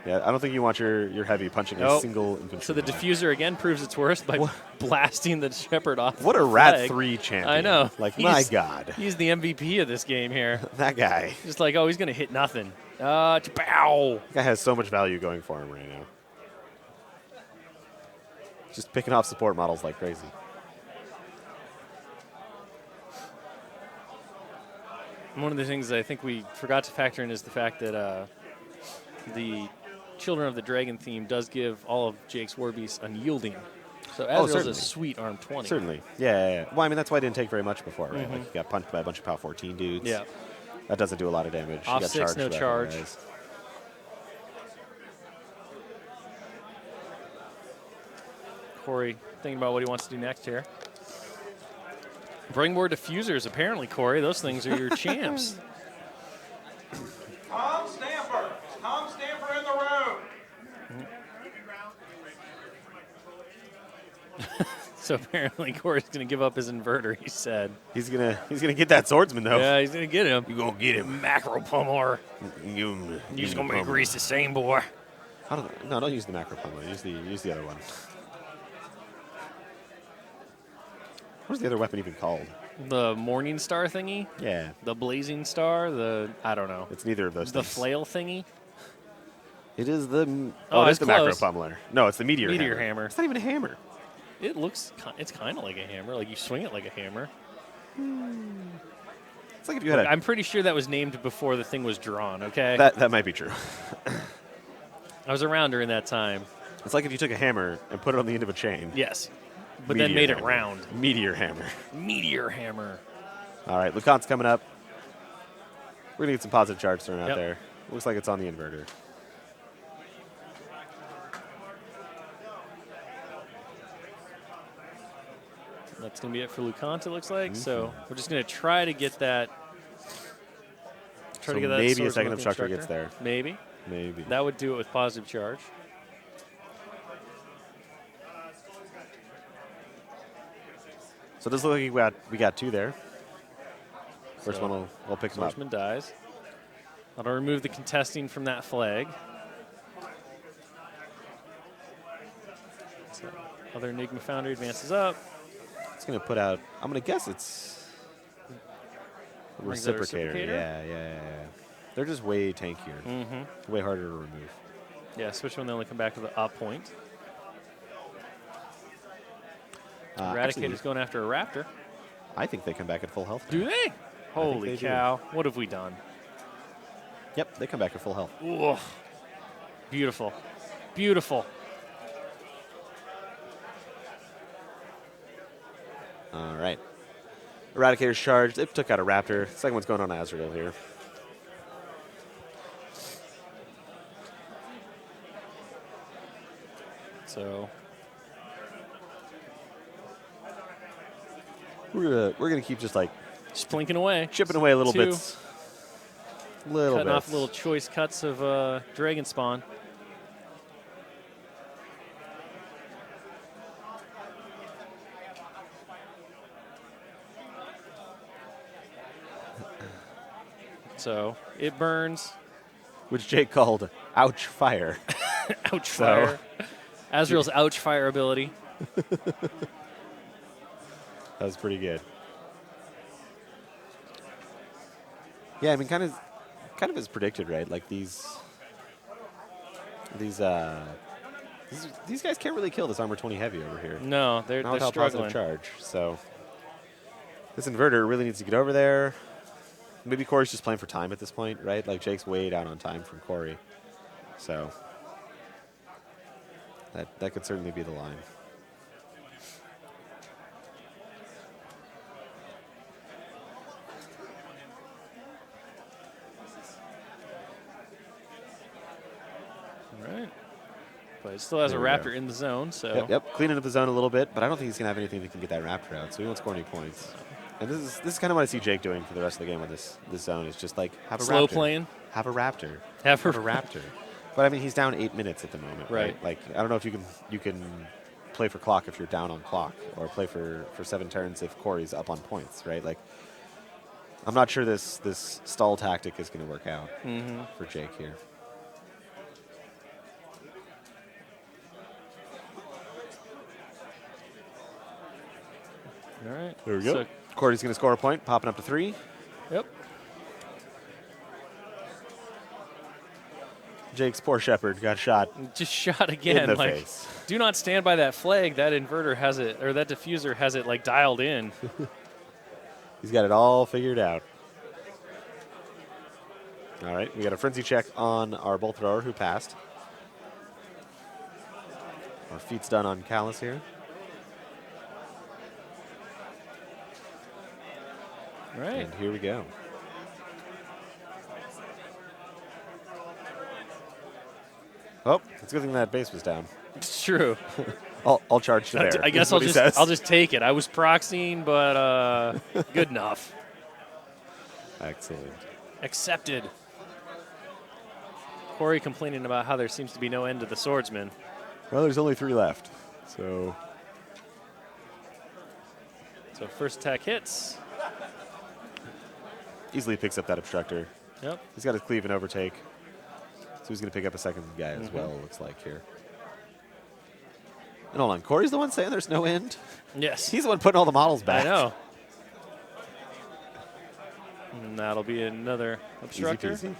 yeah, I don't think you want your heavy punching a single infantry. So the diffuser again proves its worth by blasting the shepherd off. What a Rat 3 champion! I know. Like my God, he's the MVP of this game here. That guy. Just like, he's going to hit nothing. Bow. That guy has so much value going for him right now. Just picking off support models like crazy. One of the things I think we forgot to factor in is the fact that the Children of the Dragon theme does give all of Jake's Warbeasts unyielding. So Azrael's a sweet arm 20. Certainly. Yeah. Well, I mean, that's why it didn't take very much before, right? Like, you got punched by a bunch of POW 14 dudes. Yeah. That doesn't do a lot of damage. Off got 6, no charge. Corey thinking about what he wants to do next here. Bring more diffusers, apparently, Corey. Those things are your champs. Tom Stamper in the room. So apparently Corey's going to give up his inverter, he said. He's gonna get that swordsman, though. Yeah, he's going to get him. You going to get him. Macro pummeler. You're just going to make grease the same, boy. No, don't use the macro pummeler. Use the other one. What's the other weapon even called? The Morning Star thingy? Yeah. The Blazing Star? I don't know. It's neither of those things. The Flail thingy? It is the... it is the macro pummeler. No, it's the Meteor hammer. It's not even a hammer. It's kind of like a hammer. Like you swing it like a hammer. It's like if you had I'm pretty sure that was named before the thing was drawn, okay? That might be true. I was around during that time. It's like if you took a hammer and put it on the end of a chain. Yes. But then made it round. Meteor hammer. Meteor hammer. All right, Lucan's coming up. We're going to get some positive charge thrown out there. Looks like it's on the inverter. That's going to be it for Lucan, it looks like. So we're just going to try to get that. Try to get that. Maybe a second obstructor gets there. Maybe. Maybe. That would do it with positive charge. So it does look like we got two there. First one we'll pick him up. Swordsman dies. I'll remove the contesting from that flag. So other Enigma Foundry advances up. It's going to put out, I'm going to guess it's a reciprocator. Yeah. They're just way tankier. Way harder to remove. Yeah, especially when they only come back with a point. Eradicator's going after a raptor. I think they come back at full health. Do they? Holy they do. cow. What have we done? Yep, they come back at full health. Ooh. Beautiful. Beautiful. All right. Eradicator's charged. They took out a raptor. Second one's going on Azrael here. So we're gonna keep just like just plinking away. chipping away little Two. bits. Cutting off little choice cuts of dragon spawn. So it burns. Which Jake called ouch fire. Ouch fire. Azrael's ouch fire ability. That was pretty good. Yeah, I mean, kind of as predicted, right? Like these guys can't really kill this armor 20 heavy over here. No, they're Not without struggling. positive charge. So this inverter really needs to get over there. Maybe Corey's just playing for time at this point, right? Like Jake's way down on time from Corey. So that could certainly be the line. All right. But it still has a There we raptor go. in the zone, so Yep, cleaning up the zone a little bit, but I don't think he's going to have anything that can get that raptor out, so he won't score any points. And this is kind of what I see Jake doing for the rest of the game with this zone. Is just like have a slow raptor. playing. Have a raptor. Have a raptor. But I mean, he's down 8 minutes at the moment, right? Like I don't know if you can play for clock if you're down on clock, or play for 7 turns if Corey's up on points, right? Like I'm not sure this stall tactic is going to work out for Jake here. All right. There we go. Corey's going to score a point, popping up to 3. Yep. Jake's poor shepherd got shot Just shot again. in the like, face. do not stand by that flag. That inverter has it, or that diffuser has it like dialed in. He's got it all figured out. All right, we got a frenzy check on our bolt thrower who passed. Our feat's done on Callus here. All right. And here we go. Oh, it's a good thing that base was down. It's true. I'll charge to there. I guess I'll just take it. I was proxying, but good enough. Excellent. Accepted. Corey complaining about how there seems to be no end to the swordsman. Well, there's only 3 left, so first attack hits. easily picks up that obstructor. Yep. He's got his cleave and overtake, so he's going to pick up a second guy as well, it looks like here. And hold on, Corey's the one saying there's no end? Yes. He's the one putting all the models back. I know. And that'll be another obstructor. Easy peasy.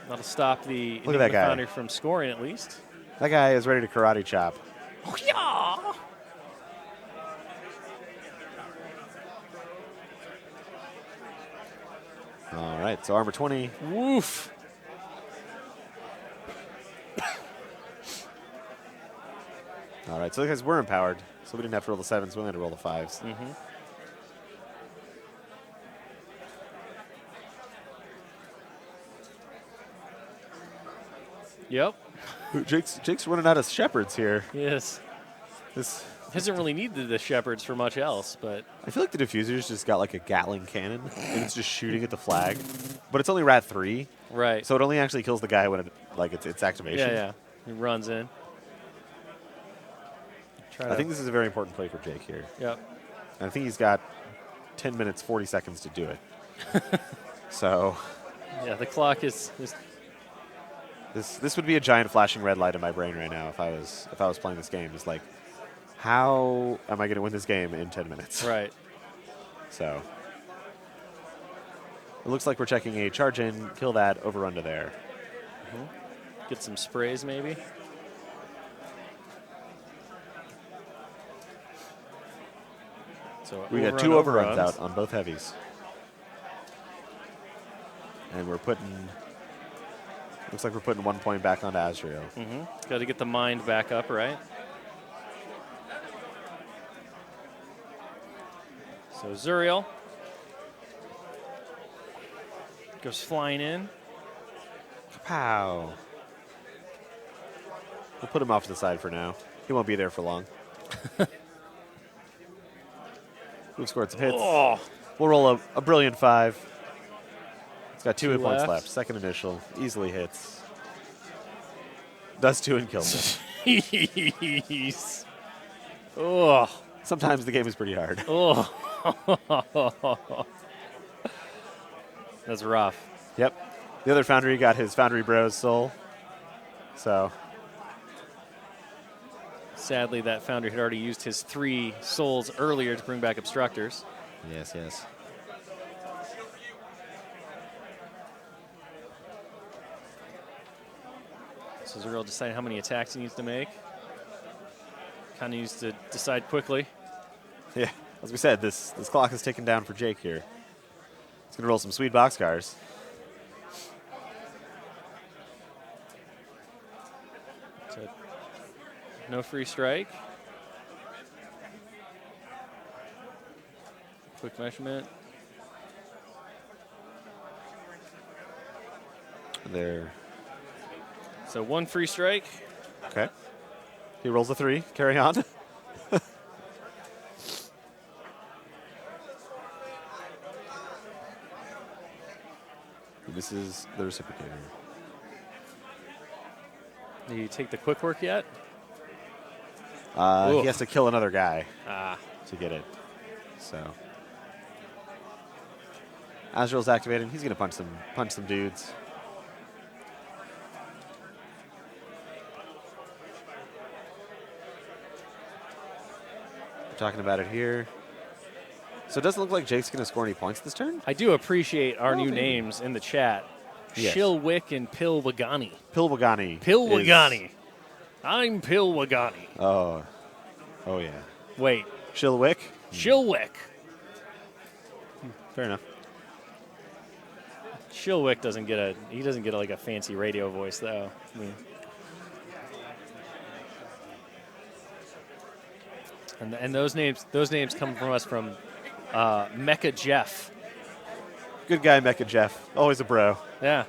That'll stop the Look at that guy. Foundry from scoring at least. That guy is ready to karate chop. Oh, yeah. All right, so armor 20. Woof. All right, so because we're empowered, so we didn't have to roll the 7s, we only had to roll the 5s. Yep. Jake's running out of shepherds here. Yes. This Hasn't really needed the shepherds for much else, but I feel like the diffuser's just got like a Gatling cannon, and it's just shooting at the flag. But it's only Rat 3, right. so it only actually kills the guy when it's activation. Yeah. He runs in. I think this is a very important play for Jake here. Yep. And I think he's got 10 minutes, 40 seconds to do it. So Yeah, the clock is this would be a giant flashing red light in my brain right now if I was playing this game. It's like, how am I going to win this game in 10 minutes? right. So it looks like we're checking a charge in, kill that, overrun to there. Get some sprays, maybe. So We got 2 overruns out on both heavies. And we're putting, looks like we're putting 1 point back onto Azrael. Got to get the mind back up, right? So Zuriel goes flying in. Pow. We'll put him off to the side for now. He won't be there for long. We've scored some hits. Oh, We'll roll a brilliant 5. It's got 2 hit points left. left. Second initial. Easily hits. Does 2 and kills him. jeez. Oh, Sometimes the game is pretty hard. oh. That's rough. Yep. The other Foundry got his Foundry Bros soul. So, Sadly, that Foundry had already used his 3 souls earlier to bring back Obstructors. yes, yes. So Zuriel deciding how many attacks he needs to make. Kind of needs to decide quickly. Yeah, as we said, this clock is ticking down for Jake here. He's going to roll some sweet boxcars. So no free strike. Quick measurement. There. So 1 free strike. Okay. He rolls a 3. Carry on. This is the reciprocator. Do you take the quick work yet? He has to kill another guy Ah. to get it. So Azrael's activated. He's gonna punch some dudes. We're talking about it here. So it doesn't look like Jake's gonna score any points this turn. I do appreciate our new maybe. names in the chat. Yes. Shilwick and Pilwagani. Pilwagani. Pilwagani. I'm Pilwagani. Oh yeah. Wait, Shilwick. Shilwick. Fair enough. Shilwick doesn't get like a fancy radio voice though. I mean, and those names come from us from Mecha Jeff. Good guy, Mecha Jeff. Always a bro. Yeah.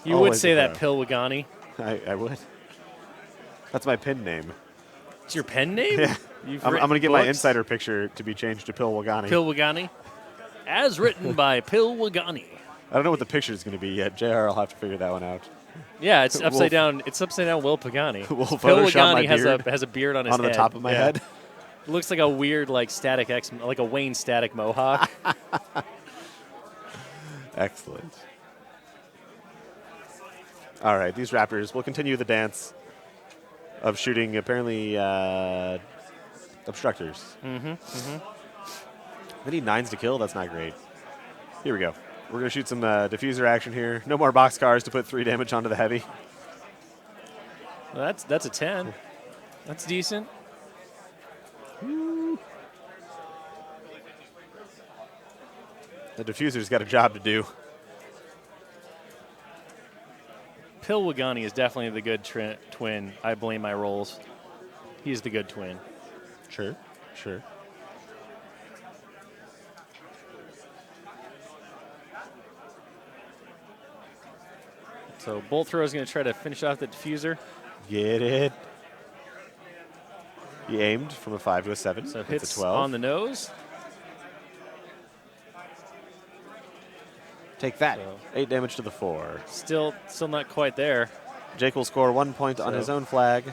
You Always would say a that bro. Pilwagani. I would. That's my pin name. It's your pen name? Yeah. You've I'm written going to get my books? insider picture to be changed to Pilwagani. Pilwagani. As written by Pilwagani. I don't know what the picture is going to be yet. JR will have to figure that one out. Yeah, it's upside down. It's upside down. Will Pagani. We'll Photoshop my beard has a beard on his on head. the top of my Yeah. head. It looks like a weird like Static X, like a Wayne Static mohawk. Excellent. All right, these Raptors will continue the dance of shooting apparently obstructors. They need 9s to kill. That's not great. Here we go. We're going to shoot some diffuser action here. No more boxcars to put 3 damage onto the heavy. Well, that's a 10. That's decent. The diffuser's got a job to do. Pilwagani is definitely the good twin. I blame my rolls. He's the good twin. Sure, sure. So Bolt Throw is going to try to finish off the diffuser. Get it. He aimed from a 5 to a 7. So That's hits a 12. on the nose. Take that. So- 8 damage to the 4. Still not quite there. Jake will score 1 point on So, his own flag.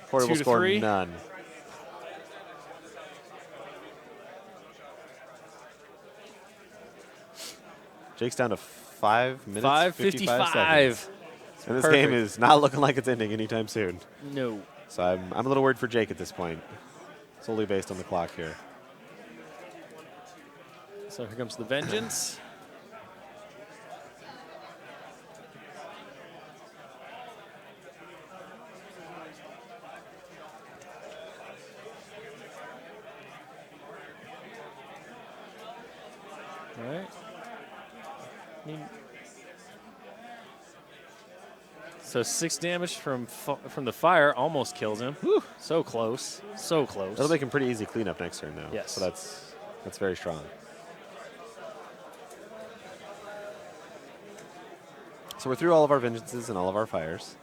Corey 2 will to score 3. none. Jake's down to 5 minutes. 5:55. And this Perfect. game is not looking like it's ending anytime soon. No. So I'm a little worried for Jake at this point. Solely based on the clock here. So here comes the Vengeance. So 6 damage from the fire almost kills him. Whew. So close. So close. That'll make him pretty easy cleanup next turn, though. Yes. So that's very strong. So we're through all of our vengeances and all of our fires.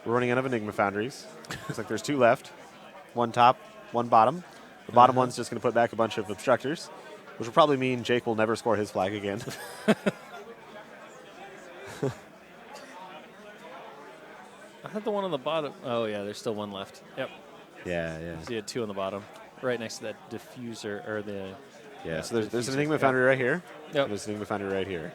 We're running out of Enigma Foundries. Looks like there's 2 left. 1 top, 1 bottom. The bottom one's just going to put back a bunch of obstructors, which will probably mean Jake will never score his flag again. I had the one on the bottom. Oh, yeah, there's still 1 left. Yep. Yeah. So you had 2 on the bottom, right next to that diffuser, or the... Yeah, so there's an diffuser. Enigma Foundry right here. Yep. And there's an Enigma Foundry right here.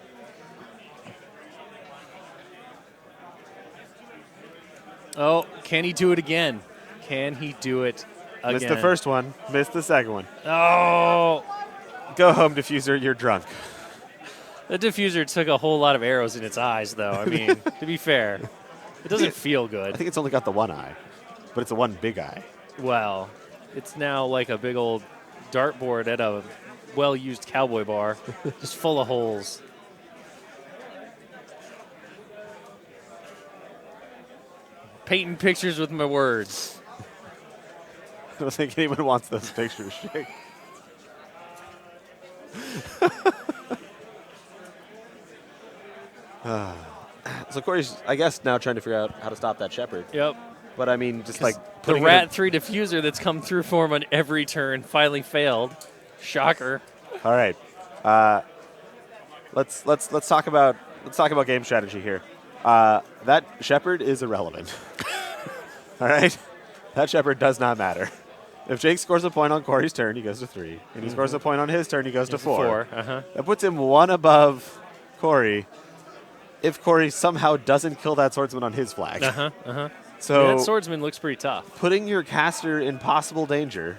Oh, can he do it again? Can he do it again? Missed the first one, missed the second one. Oh! Go home, diffuser, you're drunk. The diffuser took a whole lot of arrows in its eyes, though. I mean, to be fair, it doesn't feel I good. think it's only got the 1 eye, but it's a 1 big eye. Well, it's now like a big old dartboard at a well-used cowboy bar, just full of holes. Painting pictures with my words. I don't think anyone wants those pictures, Jake. So Corey's, I guess, now trying to figure out how to stop that shepherd. Yep. But I mean, just like The putting it Rat 3 diffuser that's come through for him on every turn finally failed. Shocker. All right. Let's talk about game strategy here. That shepherd is irrelevant. All right, that shepherd does not matter. If Jake scores a point on Corey's turn, he goes to 3. And he scores a point on his turn, he goes to 4. That puts him 1 above Corey. If Corey somehow doesn't kill that swordsman on his flag. So that swordsman looks pretty tough. putting your caster in possible danger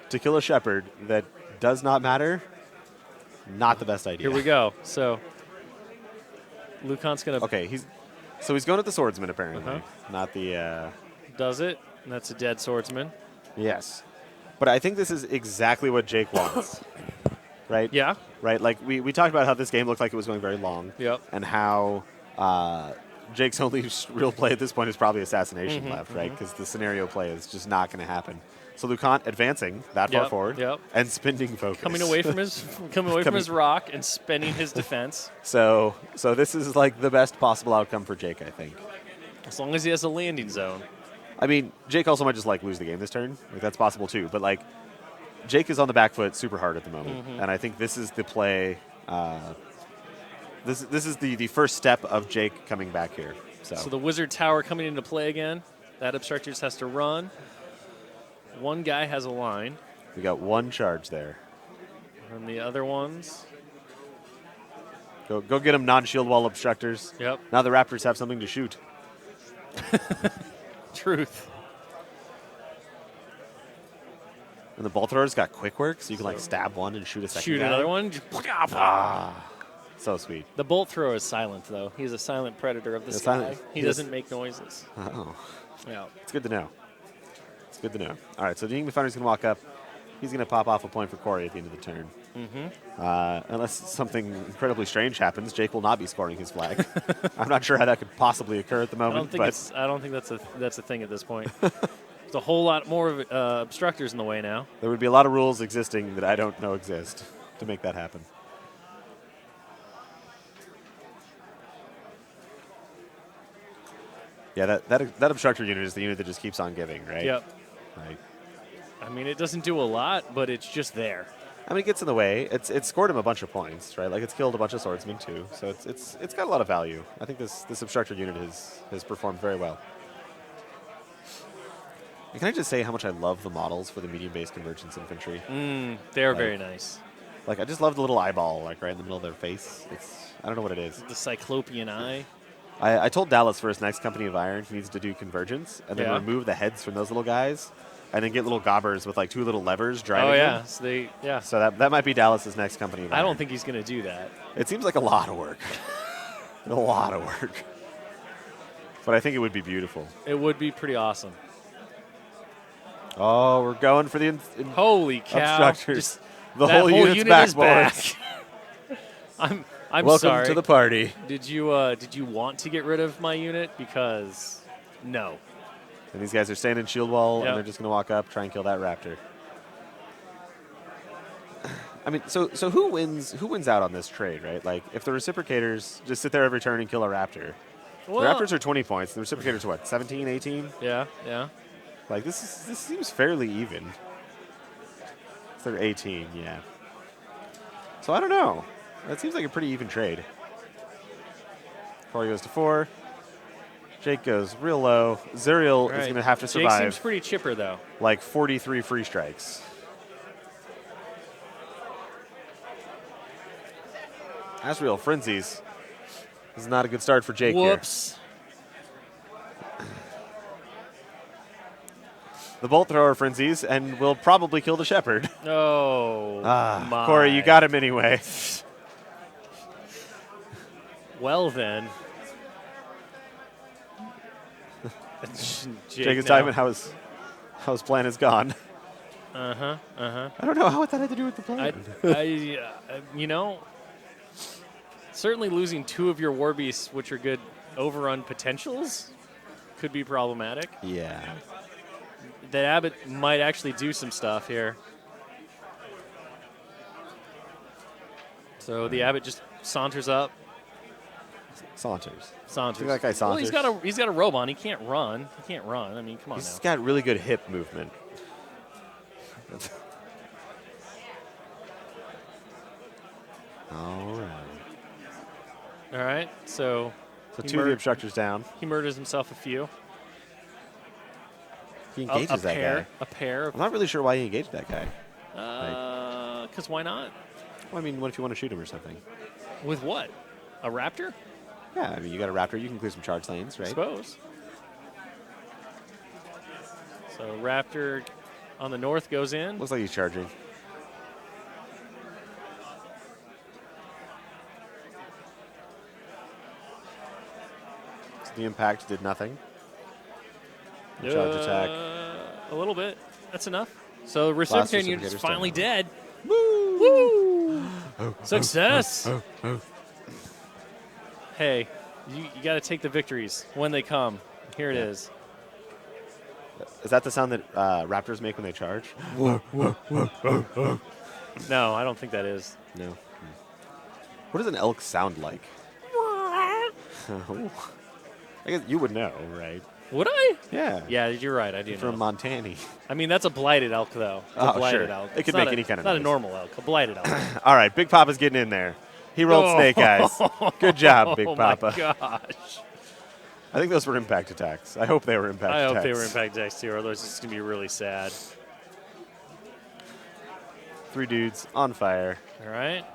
to kill a shepherd that does not matter, not the best idea. Here we go. So Lucan's gonna Okay, he's going at the swordsman apparently, not the. does it. And that's a dead swordsman. Yes, but I think this is exactly what Jake wants, right? Yeah. Right. Like we talked about how this game looked like it was going very long. Yep. And how Jake's only real play at this point is probably assassination left, right? Because the scenario play is just not going to happen. So Lucan advancing that far forward and spending focus. Coming away from his rock and spending his defense. So this is like the best possible outcome for Jake, I think. As long as he has a landing zone. I mean, Jake also might just like lose the game this turn. Like that's possible too. But like, Jake is on the back foot super hard at the moment, and I think this is the play. This is the first step of Jake coming back here. So the wizard tower coming into play again. That obstructor just has to run. 1 guy has a line. We got 1 charge there. And the other ones. Go get him non-shield wall obstructors. Yep. Now the Raptors have something to shoot. Truth. And the bolt thrower's got quick work, so you can like stab 1 and shoot a second Shoot guy. another one. So sweet. The bolt thrower is silent, though. He's a silent predator of the sky. silent. He doesn't make noises. Oh, Yeah. it's good to know. It's good to know. All right, so the Enigma Foundry's going to walk up. He's going to pop off a point for Corey at the end of the turn. Unless something incredibly strange happens, Jake will not be scoring his flag. I'm not sure how that could possibly occur at the moment. I don't think that's a thing at this point. There's a whole lot more of obstructors in the way now. There would be a lot of rules existing that I don't know exist to make that happen. Yeah, that obstructor unit is the unit that just keeps on giving, right? Yep. Right. I mean, it doesn't do a lot, but it's just there. I mean, it gets in the way. It's scored him a bunch of points, right? Like it's killed a bunch of swordsmen too. So it's got a lot of value. I think this obstructor unit has performed very well. And can I just say how much I love the models for the medium-based Convergence infantry? They are very nice. Like I just love the little eyeball, like right in the middle of their face. I don't know what it is. The Cyclopean eye. I told Dallas for his next Company of Iron he needs to do Convergence and then remove the heads from those little guys, and then get little gobbers with like 2 little levers driving them. So So that might be Dallas's next Company of Iron. I don't think he's going to do that. It seems like a lot of work. A lot of work. But I think it would be beautiful. It would be pretty awesome. Oh, we're going for the Holy cow. obstructors. Just The that whole unit's unit back, is boys. back. I'm Welcome sorry. to the party. Did you want to get rid of my unit? Because no. And these guys are standing shield wall, Yep. and they're just going to walk up, try and kill that raptor. I mean, so who wins? Who wins out on this trade, right? Like, if the reciprocators just sit there every turn and kill a raptor, Well, the raptors are 20 points. The reciprocators are what, 17, 18? Yeah, yeah. Like, this seems fairly even. They're 18, yeah. So I don't know. That seems like a pretty even trade. Corey goes to 4. Jake goes real low. Zuriel is going to have to Jake seems survive pretty chipper, though. like 43 free strikes. Asriel frenzies. This is not a good start for Jake here. Whoops. The bolt thrower frenzies and will probably kill the shepherd. Oh, my. Corey, you got him anyway. Well, then. Jake is talking about how his plan is gone. Uh-huh, uh-huh. I don't know how that had to do with the plan. You know, certainly losing 2 of your war beasts, which are good overrun potentials, could be problematic. Yeah. That Abbott might actually do some stuff here. So the Abbott just saunters up. Saunters. Saunters. Think that guy Well, saunters. he's got a robe on. He can't run. He can't run. I mean, come on He's now. got really good hip movement. All right. All right. So So he 2 of the obstructors down. he murders himself a few. He A engages that pair. guy. A pair. I'm not really sure why he engaged that guy. Because why not? Well, I mean, what if you want to shoot him or something? With what? A raptor? Yeah, I mean, you got a raptor. You can clear some charge lanes, I right? suppose. So raptor on the north goes in. Looks like he's charging. So the impact did nothing. The charge attack. A little bit. That's enough. So the Last reciprocating unit is reciprocator's finally down. dead. Woo! Success! Hey, you got to take the victories when they come. Here it Yeah. is. Is that the sound that raptors make when they charge? No, I don't think that is. No. What does an elk sound like? I guess you would know, right? Would I? Yeah. Yeah, you're right. I do From know. Montana. I mean, that's a blighted elk, though. It's a Oh, blighted sure. elk. It could It's not make any kind of Not a noise. normal elk. A blighted elk. All right, Big Papa's getting in there. He rolled snake eyes. Good job, Big Papa. Oh, my gosh. I think those were impact attacks. I hope they were impact I attacks. hope they were impact attacks, too, or otherwise it's going to be really sad. 3 dudes on fire. All right.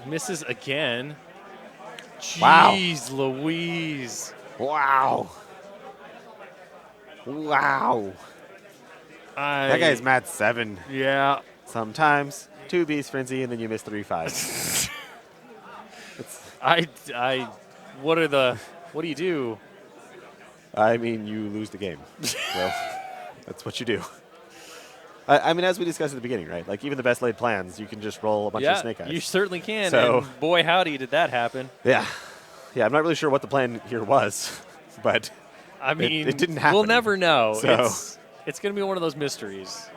Misses again. Wow. Jeez Louise. Wow. Wow. That guy's mat 7. Yeah. Sometimes 2 beast frenzy, and then you miss 3 5s. What do you do? I mean, you lose the game. So that's what you do. I mean, as we discussed at the beginning, right? Like, even the best laid plans, you can just roll a bunch of snake eyes. You certainly can. So- And boy, howdy, did that happen. Yeah. Yeah, I'm not really sure what the plan here was, but I mean, it didn't happen. We'll never know. So- It's going to be one of those mysteries.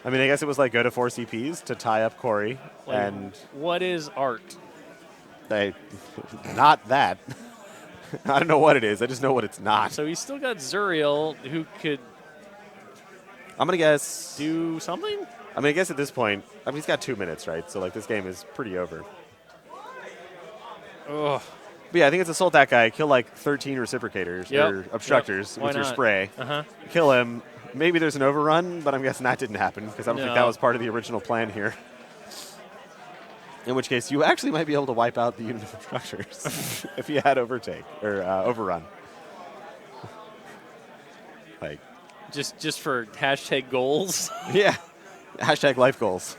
I mean, I guess it was like go to 4 CPs to tie up Corey, Like, and what is art? not that. I don't know what it is. I just know what it's not. So he's still got Zuriel, who could I'm going to guess. do something? I mean, I guess at this point, I mean, he's got 2 minutes, right? So, like, this game is pretty over. Ugh. But yeah, I think it's assault that guy, kill like 13 reciprocators Yep. or obstructors Why with your not? spray. Uh-huh. Kill him. Maybe there's an overrun, but I'm guessing that didn't happen because I don't think No. that was part of the original plan here. In which case, you actually might be able to wipe out the unit of obstructors if you had overtake or overrun. Like, Just for hashtag goals. yeah. Hashtag life goals.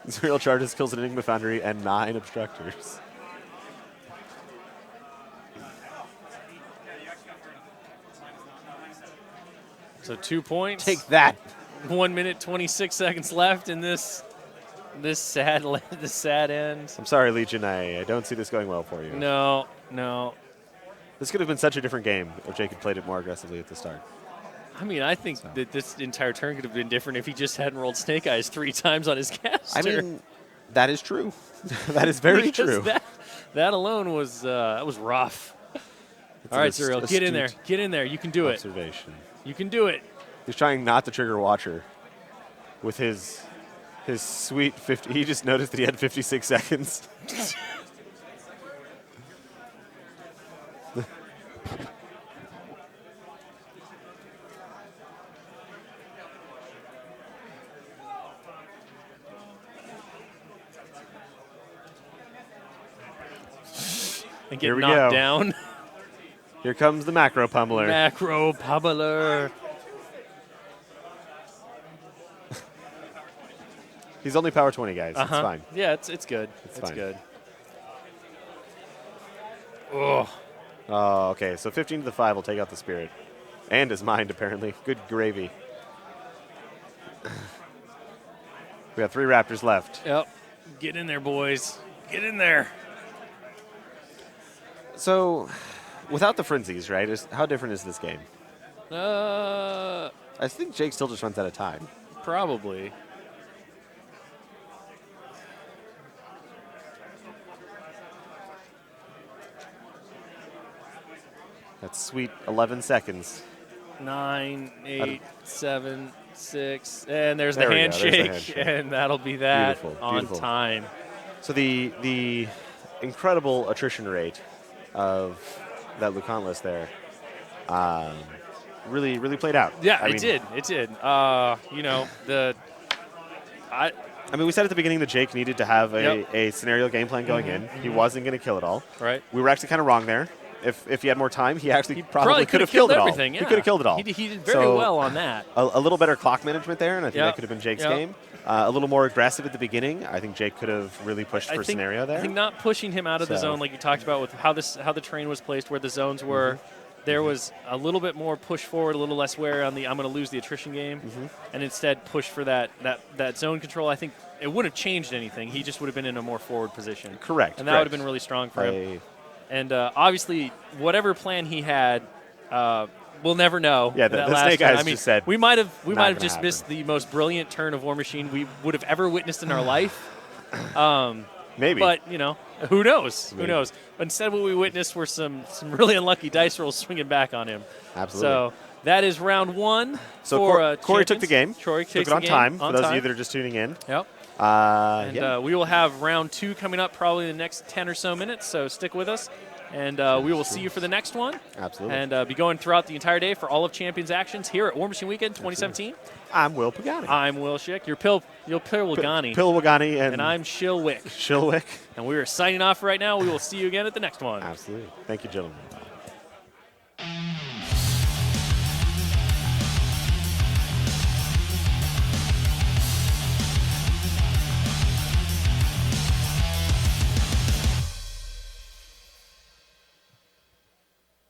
Zero charges, kills an Enigma Foundry, and 9 obstructors. So 2 points. Take that. 1 minute, 26 seconds left in this This sad, the sad end. I'm sorry, Legion. I don't see this going well for you. No, no. This could have been such a different game if Jake had played it more aggressively at the start. I mean, I think that this entire turn could have been different if he just hadn't rolled Snake Eyes 3 times on his caster. I mean, that is true. That is very Because true. That alone was rough. All right, Zuriel, get in there. Get in there. You can do it. Observation. You can do it. He's trying not to trigger Watcher with his sweet 50. He just noticed that he had 56 seconds. And Here get we knocked go. down. Here comes the macro pummeler. Macro pummeler. He's only power 20, guys. It's Uh-huh. fine. Yeah, it's good. It's It's fine. good. Oh, Oh, okay. So 15 to the 5 will take out the spirit. And his mind, apparently. Good gravy. We have 3 Raptors left. yep. Get in there, boys. Get in there. So, without the frenzies, right? How different is this game? I think Jake still just runs out of time. Probably. That's sweet 11 seconds. 9, 8, 7, 6, and there's There the we go, there's the handshake, handshake. and that'll be that Beautiful, on beautiful. time. So the incredible attrition rate of that Lucan list there really played out. Yeah, I it mean, did. It did. I mean, we said at the beginning that Jake needed to have Yep. a scenario game plan going in. He wasn't going to kill it all. Right. We were actually kind of wrong there. If he had more time, he actually Probably could have killed it all. everything. He Yeah. could have killed it all. He did very So, well on that. A little better clock management there, and I think Yep. that could have been Jake's Yep. game. A little more aggressive at the beginning. I think Jake could have really pushed for scenario there. I think not pushing him out of the So- zone like you talked about with how the train was placed, where the zones were. Mm-hmm. There was a little bit more push forward, a little less wear on the I'm going to lose the attrition game, Mm-hmm. and instead push for that zone control. I think it wouldn't have changed anything. He just would have been in a more forward position. Correct. And that would have been really strong for him. And obviously, whatever plan he had, we'll never know. Yeah, that the last Snake turn. Eyes I mean, just said, we might have gonna just happen. missed the most brilliant turn of War Machine we would have ever witnessed in our life. Maybe. But who knows? Maybe. Who knows? Instead, what we witnessed were some really unlucky dice rolls swinging back on him. Absolutely. So that is round 1. So for Corey took the game. Corey took takes it on the game time. on For those of time. you that are just tuning in. Yep. And And we will have round 2 coming up probably in the next 10 or so minutes, so stick with us. And we will see you for the next one. Absolutely. And be going throughout the entire day for all of Champions actions here at War Machine Weekend 2017. I'm Will Pagani. I'm Will Schick. You're Pil Wagani. Pilwagani and And I'm Shill Wick. Shilwick. And we are signing off right now. We will see you again at the next one. Absolutely. Thank you, gentlemen.